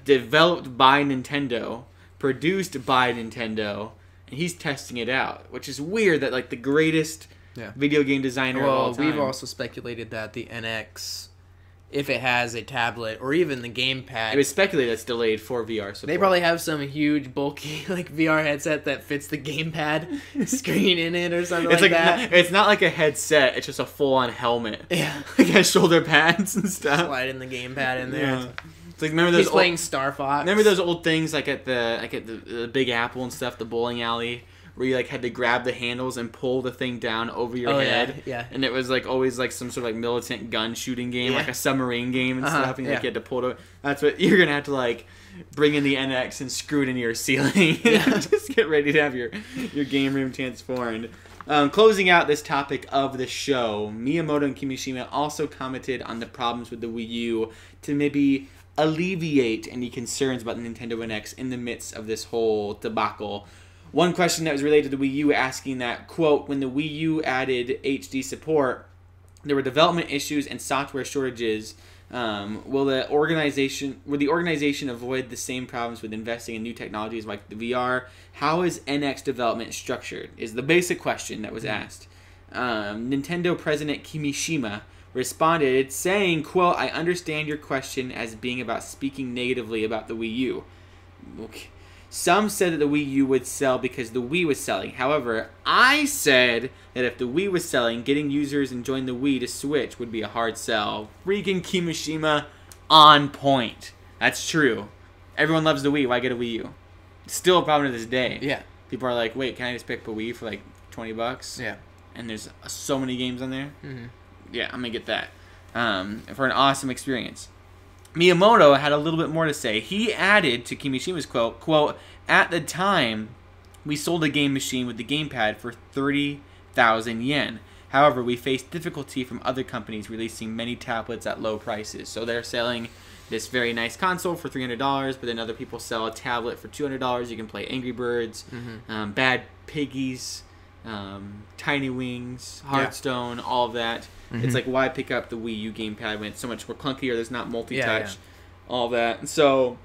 developed by Nintendo, produced by Nintendo, and he's testing it out, which is weird that, like, the greatest video game designer of all time. We've also speculated that the NX, if it has a tablet or even the gamepad, it was speculated it's delayed for VR support. They probably have some huge, bulky, like, VR headset that fits the gamepad screen in it or something like that. It's not like a headset, it's just a full-on helmet. Yeah. Like, has shoulder pads and stuff. Sliding the gamepad in there. Yeah. It's like, remember those He's playing Star Fox. Remember those old things like at the Big Apple and stuff, the bowling alley, where you like had to grab the handles and pull the thing down over your head? Yeah. And it was like always like some sort of like militant gun shooting game, like a submarine game and stuff, and like you had to pull it. That's what you're gonna have to like bring in the NX and screw it into your ceiling. Just get ready to have your game room transformed. Closing out this topic of the show, Miyamoto and Kimishima also commented on the problems with the Wii U to maybe alleviate any concerns about the Nintendo NX in the midst of this whole debacle. One question that was related to the Wii U asking that, quote, when the Wii U added HD support, there were development issues and software shortages. Will the organization avoid the same problems with investing in new technologies like the VR? How is NX development structured? Is the basic question that was asked. Nintendo President Kimishima responded saying, quote, I understand your question as being about speaking negatively about the Wii U. Okay. Some said that the Wii U would sell because the Wii was selling. However, I said that if the Wii was selling, getting users enjoying the Wii to Switch would be a hard sell. Freaking Kimishima on point. That's true. Everyone loves the Wii. Why get a Wii U? It's still a problem to this day. Yeah. People are like, wait, can I just pick up a Wii for like $20? Yeah. And there's so many games on there. Mm-hmm. Yeah, I'm going to get that. For an awesome experience. Miyamoto had a little bit more to say. He added to Kimishima's quote, at the time, we sold a game machine with the gamepad for 30,000 yen. However, we faced difficulty from other companies releasing many tablets at low prices. So they're selling this very nice console for $300, but then other people sell a tablet for $200. You can play Angry Birds, Bad Piggies, Tiny Wings, Hearthstone, all of that. It's like, why pick up the Wii U gamepad when it's so much more clunkier, there's not multi-touch, all that. And so,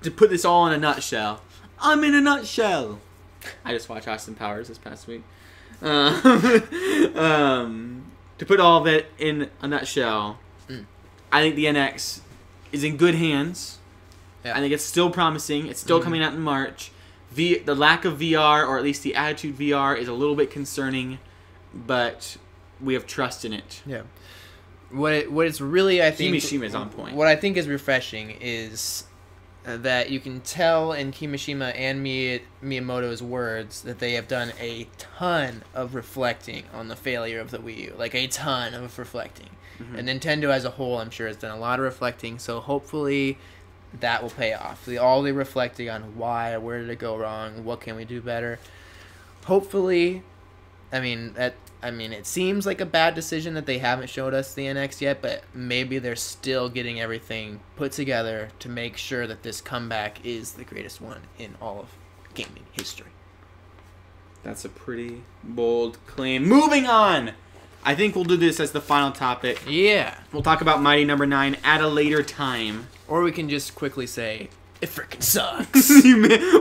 to put this all in a nutshell, I'm in a nutshell. I just watched Austin Powers this past week. To put all of it in a nutshell, I think the NX is in good hands. I think it's still promising. It's still coming out in March. The lack of VR, or at least the Attitude VR, is a little bit concerning, but we have trust in it. Yeah. What it's really, I think, Kimishima is on point. What I think is refreshing is that you can tell in Kimishima and Miyamoto's words that they have done a ton of reflecting on the failure of the Wii U. Like, a ton of reflecting. And Nintendo as a whole, I'm sure, has done a lot of reflecting. So hopefully that will pay off. All the reflecting on why, where did it go wrong, what can we do better. Hopefully, it seems like a bad decision that they haven't showed us the NX yet, but maybe they're still getting everything put together to make sure that this comeback is the greatest one in all of gaming history. That's a pretty bold claim. Moving on! I think we'll do this as the final topic. Yeah. We'll talk about Mighty Number 9 at a later time. Or we can just quickly say, it freaking sucks.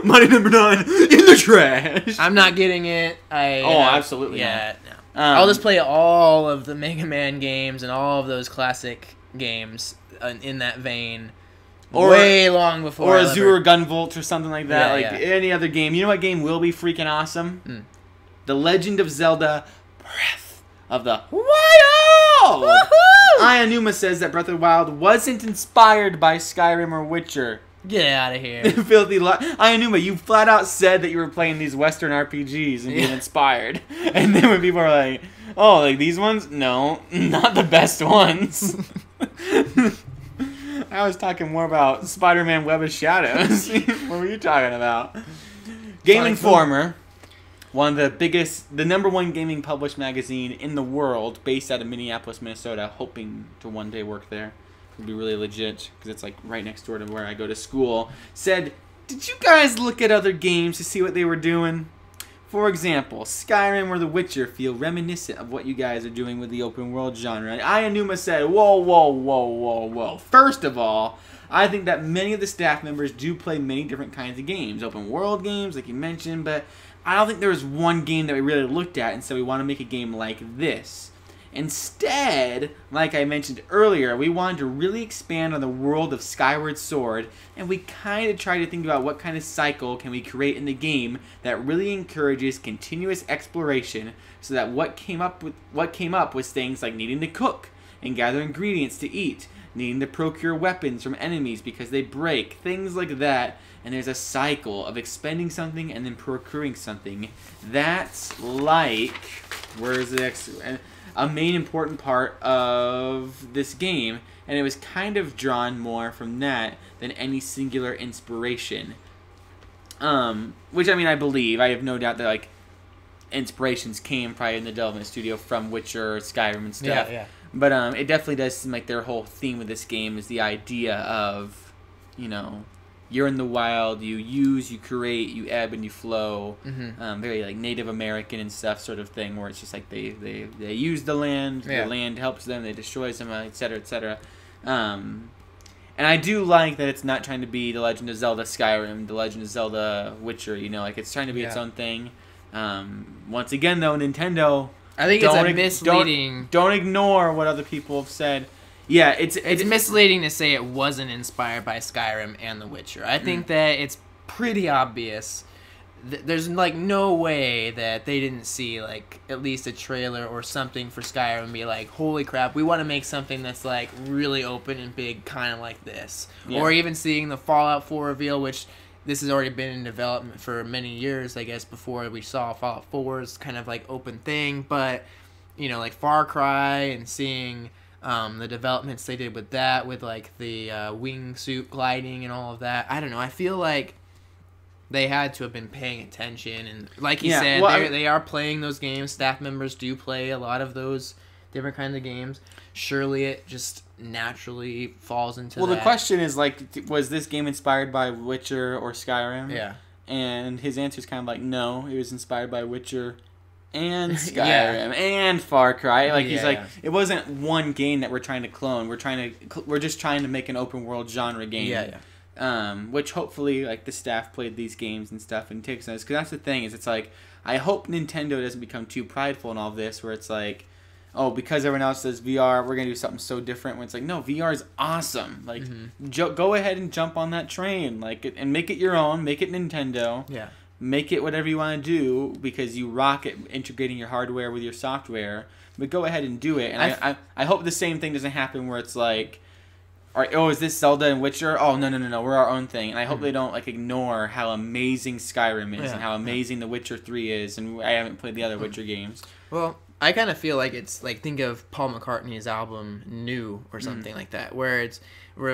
Mighty Number 9 in the trash. I'm not getting it. Absolutely not. No. I'll just play all of the Mega Man games and all of those classic games in that vein. Way long before. Or Azure Gunvolt or something like that. Yeah, Any other game. You know what game will be freaking awesome? The Legend of Zelda Breath of the Wild! Woohoo! Ayanuma says that Breath of the Wild wasn't inspired by Skyrim or Witcher. Get out of here. Filthy Ayanuma, you flat out said that you were playing these Western RPGs and being inspired. And then when people are like, oh, like these ones? No, not the best ones. I was talking more about Spider-Man Web of Shadows. What were you talking about? Game Informer. One of the number one gaming published magazine in the world, based out of Minneapolis, Minnesota, hoping to one day work there. It would be really legit, because it's like right next door to where I go to school. Said, did you guys look at other games to see what they were doing? For example, Skyrim or The Witcher feel reminiscent of what you guys are doing with the open world genre. Ayanuma said, whoa, whoa, whoa, whoa, whoa. First of all, I think that many of the staff members do play many different kinds of games. Open world games, like you mentioned, but I don't think there was one game that we really looked at and said we want to make a game like this. Instead, like I mentioned earlier, we wanted to really expand on the world of Skyward Sword, and we kind of tried to think about what kind of cycle can we create in the game that really encourages continuous exploration, so that what came up was things like needing to cook and gather ingredients to eat, needing to procure weapons from enemies because they break, things like that. And there's a cycle of expending something and then procuring something. That's like, where's the next? A main important part of this game, and it was kind of drawn more from that than any singular inspiration. Which I believe. I have no doubt that like inspirations came probably in the development studio from Witcher or Skyrim and stuff. Yeah. But it definitely does seem like their whole theme with this game is the idea of, you're in the wild, you use, you create, you ebb and you flow. Very like Native American and stuff sort of thing, where it's just like they use the land, the land helps them, they destroy them, etc., etc. And I do like that it's not trying to be The Legend of Zelda Skyrim, The Legend of Zelda Witcher, like it's trying to be its own thing. Once again, though, Nintendo, I think it's misleading. Don't ignore what other people have said. Yeah, it's misleading to say it wasn't inspired by Skyrim and The Witcher. I think that it's pretty obvious. There's like no way that they didn't see like at least a trailer or something for Skyrim and be like, holy crap, we want to make something that's like really open and big, kind of like this. Yeah. Or even seeing the Fallout 4 reveal, which this has already been in development for many years, I guess, before we saw Fallout 4's kind of like open thing. But like Far Cry and seeing the developments they did with that, with like the wingsuit gliding and all of that. I don't know. I feel like they had to have been paying attention, and like you said, they are playing those games. Staff members do play a lot of those different kinds of games. Surely it just naturally falls into that. The question is like, was this game inspired by Witcher or Skyrim? Yeah. And his answer is kind of like, no, it was inspired by Witcher and Skyrim and Far Cry. Like he's like, it wasn't one game that we're trying to clone. We're just trying to make an open world genre game. Which hopefully like the staff played these games and stuff and takes notes, because that's the thing, is it's like, I hope Nintendo doesn't become too prideful in all this, where it's like, oh, because everyone else says VR, we're gonna do something so different. When it's like, no, VR is awesome. Like, go ahead and jump on that train, like, and make it your own. Make it Nintendo. Yeah. Make it whatever you want to do, because you rock at integrating your hardware with your software. But go ahead and do it. And I hope the same thing doesn't happen where it's like, is this Zelda and Witcher? Oh, no, we're our own thing. And I hope they don't like ignore how amazing Skyrim is and how amazing The Witcher 3 is. And I haven't played the other Witcher games. Well, I kind of feel like it's like, think of Paul McCartney's album New or something like that, where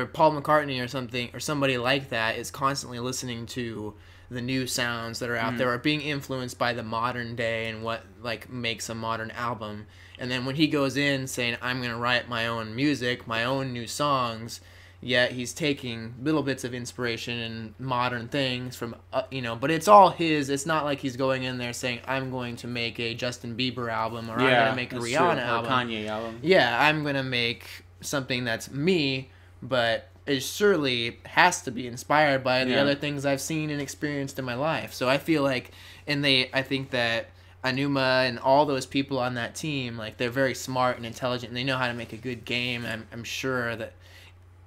Paul McCartney or something or somebody like that is constantly listening to the new sounds that are out there, are being influenced by the modern day and what like makes a modern album. And then when he goes in saying, I'm going to write my own music, my own new songs, yet he's taking little bits of inspiration and modern things from, but it's all his. It's not like he's going in there saying, I'm going to make a Justin Bieber album, or I'm going to make a Rihanna album. Or a Kanye album. Yeah, I'm going to make something that's me, but it surely has to be inspired by the other things I've seen and experienced in my life. So I feel like, I think that Anuma and all those people on that team, like, they're very smart and intelligent, and they know how to make a good game. I'm sure that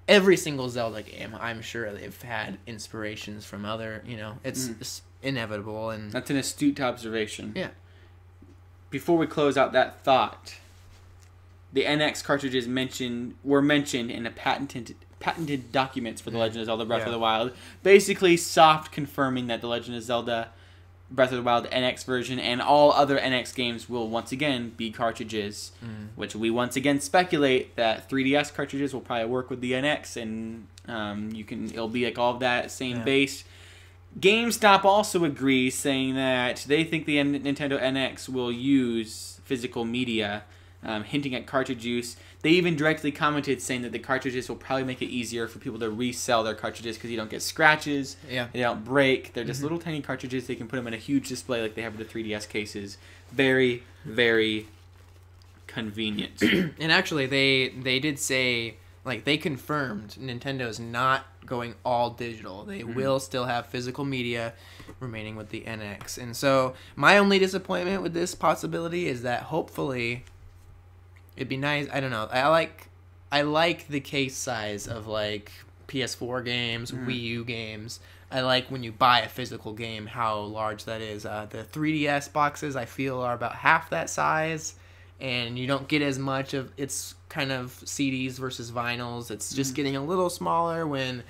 every single Zelda game, I'm sure they've had inspirations from other, it's inevitable. And that's an astute observation. Yeah. Before we close out that thought, the NX cartridges were mentioned in a patented documents for The Legend of Zelda Breath of the Wild. Basically, soft confirming that The Legend of Zelda Breath of the Wild NX version and all other NX games will once again be cartridges, which we once again speculate that 3DS cartridges will probably work with the NX, and it'll be like all of that same base. GameStop also agrees, saying that they think the Nintendo NX will use physical media, hinting at cartridge use. They even directly commented saying that the cartridges will probably make it easier for people to resell their cartridges because you don't get scratches, they don't break, they're just little tiny cartridges. They can put them in a huge display like they have with the 3DS cases. Very, very convenient. And actually, they did say, like, they confirmed Nintendo's not going all digital. They will still have physical media remaining with the NX. And so my only disappointment with this possibility is that hopefully it'd be nice. I don't know. I like the case size of like PS4 games, Wii U games. I like when you buy a physical game how large that is. The 3DS boxes I feel are about half that size, and you don't get as much of it's kind of CDs versus vinyls. It's just getting a little smaller. When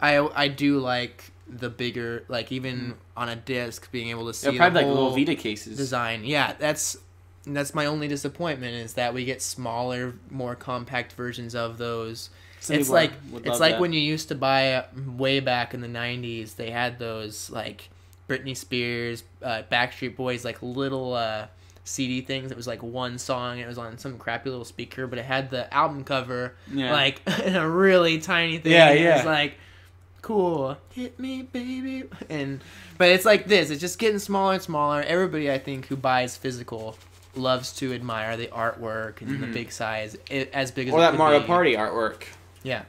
I do like the bigger, like even on a disc, being able to see They're probably the like whole little Vita cases design. Yeah, that's my only disappointment, is that we get smaller, more compact versions of those. It's like when you used to buy way back in the 90s, they had those like Britney Spears, Backstreet Boys, like little CD things. It was like one song. It was on some crappy little speaker, but it had the album cover like in a really tiny thing. It was like, cool, hit me baby. But it's like this. It's just getting smaller and smaller. Everybody, I think, who buys physical loves to admire the artwork and the big size, as big as or that Mario Party artwork. Yeah,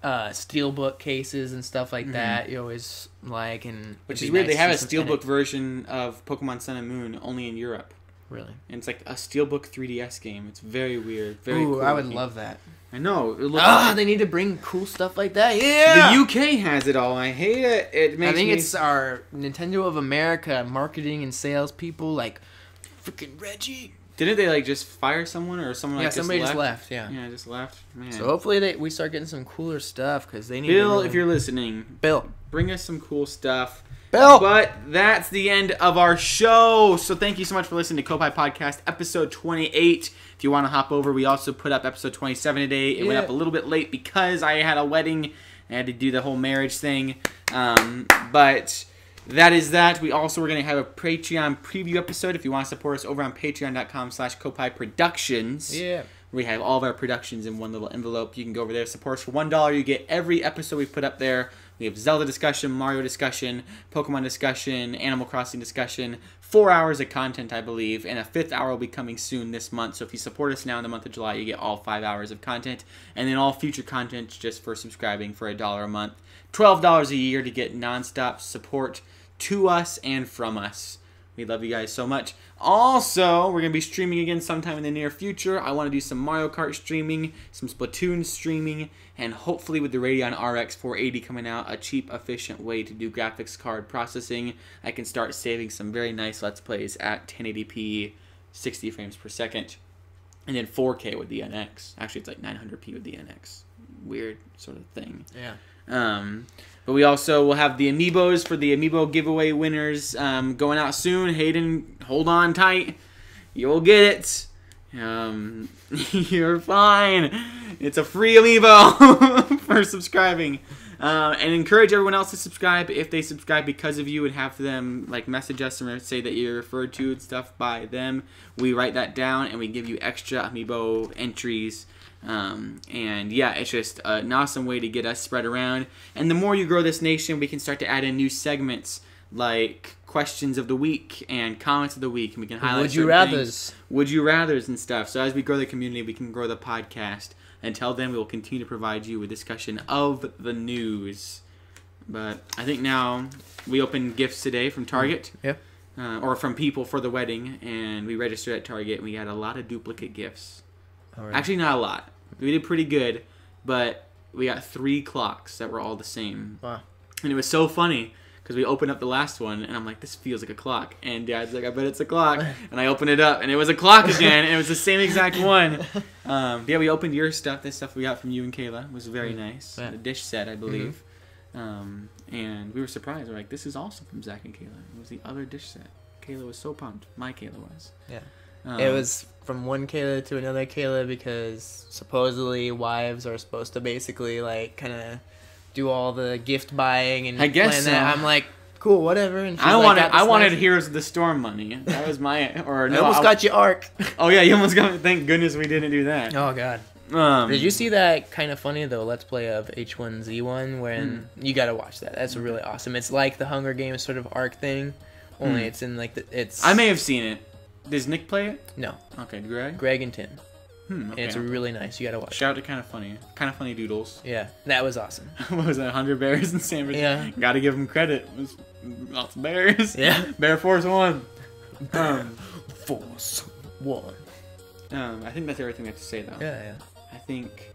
steelbook cases and stuff like that. You always like, and which is weird. They have a steelbook version of Pokemon Sun and Moon only in Europe. Really, and it's like a steelbook 3DS game. It's very weird. Very cool. I would love that. I know. It looks they need to bring cool stuff like that. Yeah, the UK has it all. I hate it. It's our Nintendo of America marketing and sales people, like freaking Reggie. Didn't they like just fire someone or someone? Yeah, somebody just left. Yeah, just left. Man. So hopefully we start getting some cooler stuff, because they need. Bill, if you're listening, Bill, bring us some cool stuff. Bill. But that's the end of our show. So thank you so much for listening to Koppai Podcast episode 28. If you want to hop over, we also put up episode 27 today. It went up a little bit late because I had a wedding. I had to do the whole marriage thing. But that is that. We also were going to have a Patreon preview episode. If you want to support us over on patreon.com/Koppai Productions. Yeah. We have all of our productions in one little envelope. You can go over there, support us for $1. You get every episode we put up there. We have Zelda discussion, Mario discussion, Pokemon discussion, Animal Crossing discussion. 4 hours of content, I believe, and a 5th hour will be coming soon this month. So if you support us now in the month of July, you get all 5 hours of content. And then all future content just for subscribing for $1 a month. $12 a year to get nonstop support to us and from us. We love you guys so much. Also, we're going to be streaming again sometime in the near future. I want to do some Mario Kart streaming, some Splatoon streaming, and hopefully with the Radeon RX 480 coming out, a cheap, efficient way to do graphics card processing, I can start saving some very nice Let's Plays at 1080p, 60 frames per second, and then 4K with the NX. Actually, it's like 900p with the NX. Weird sort of thing. Yeah. But we also will have the Amiibos for the Amiibo giveaway winners going out soon. Hayden, hold on tight. you'll get it. You're fine. It's a free amiibo for subscribing. And encourage everyone else to subscribe if they subscribe because of you, and have them like message us or say that you're referred to and stuff by them. We write that down and we give you extra amiibo entries. And yeah, it's just an awesome way to get us spread around. And the more you grow this nation, we can start to add in new segments like questions of the week and comments of the week, and we can highlight Would you rathers, would you rathers and stuff. So as we grow the community, we can grow the podcast. Until then, we will continue to provide you with discussion of the news. But I think now we opened gifts today from Target. Yeah. Or from people for the wedding, and we registered at Target, and we had a lot of duplicate gifts. All right. Actually, not a lot. We did pretty good, but we got 3 clocks that were all the same. Wow. And it was so funny, because we opened up the last one, and I'm like, this feels like a clock. And Dad's like, I bet it's a clock. And I opened it up, and it was a clock again, and it was the same exact one. Yeah, we opened your stuff. This stuff we got from you and Kayla. It was very nice. Yeah. The dish set, I believe. And we were surprised. We're like, this is also from Zach and Kayla. It was the other dish set. Kayla was so pumped. My Kayla was. Yeah. It was from one Kayla to another Kayla, because supposedly wives are supposed to basically like kind of do all the gift buying and I guess plan so. that. I'm like, cool, whatever. And she's I like, wanted got this wanted nice- Heroes of the Storm money. That was my or I no. almost got you Arc. Oh yeah, you almost got. Thank goodness we didn't do that. Oh god. Did you see that kind of funny though Let's Play of H1Z1 when you gotta watch that? That's really awesome. It's like the Hunger Games sort of arc thing, only it's in like it's. I may have seen it. Does Nick play it? No. Okay, Greg. Greg and Tim. Okay. And it's really nice. You gotta watch. Shout out to Kind of Funny Doodles. Yeah, that was awesome. What was that? 100 bears and sandwiches. Yeah. Gotta give him credit. It was lots of bears. Yeah. Bear Force 1. Force 1. I think that's everything we have to say though. Yeah. I think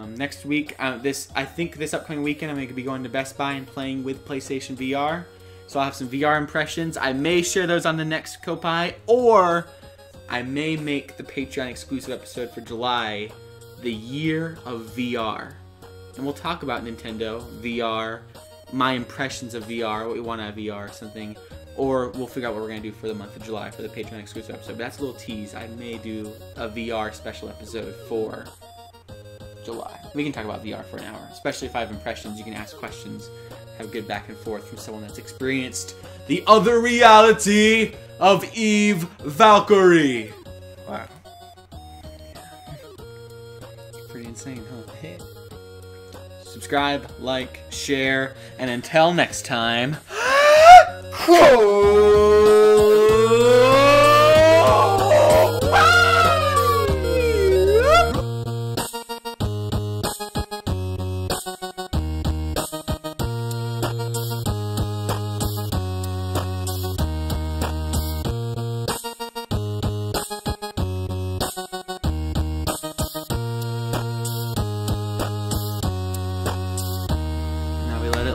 next week, I think this upcoming weekend, I'm going to be going to Best Buy and playing with PlayStation VR. So I'll have some VR impressions. I may share those on the next Koppai, or I may make the Patreon exclusive episode for July the year of VR. And we'll talk about Nintendo, VR, my impressions of VR, what we want out of VR, something. Or we'll figure out what we're going to do for the month of July for the Patreon exclusive episode. But that's a little tease. I may do a VR special episode for July. We can talk about VR for an hour. Especially if I have impressions, you can ask questions. Have good back and forth from someone that's experienced the other reality of Eve Valkyrie. Wow. Pretty insane, huh? Subscribe, like, share, and until next time...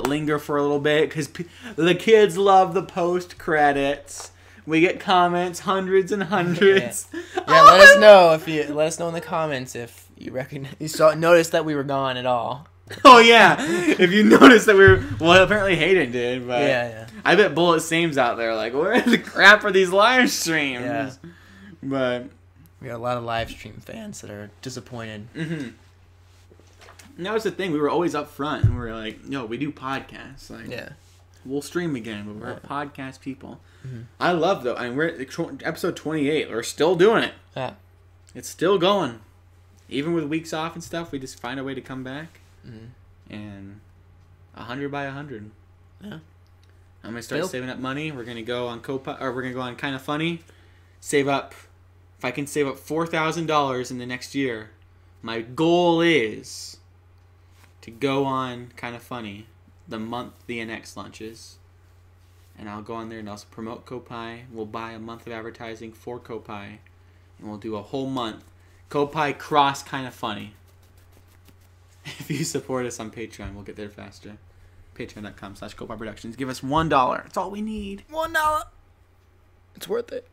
linger for a little bit because the kids love the post credits. We get comments, hundreds and hundreds. Yeah, let us know in the comments if you noticed that we were gone at all. Oh yeah, if you noticed that we were apparently Hayden did, but yeah. I bet Bullet Same's out there like, where the crap are these live streams? Yeah. But we got a lot of live stream fans that are disappointed. And that was the thing. We were always up front, and we were like, "No, we do podcasts. Like, we'll stream again, but we're podcast people." I love though. I mean, we're at episode 28. We're still doing it. Yeah, it's still going, even with weeks off and stuff. We just find a way to come back, and 100 by 100. Yeah, I'm gonna start saving up money. We're gonna go on Koppai, or we're gonna go on Kind of Funny. Save up. If I can save up $4,000 in the next year, my goal is to go on Kind of Funny the month the NX launches, and I'll go on there and also promote Koppai. We'll buy a month of advertising for Koppai, and we'll do a whole month Koppai cross Kind of Funny. If you support us on Patreon, we'll get there faster. Patreon.com/Koppai Productions. Give us $1. That's all we need. $1. It's worth it.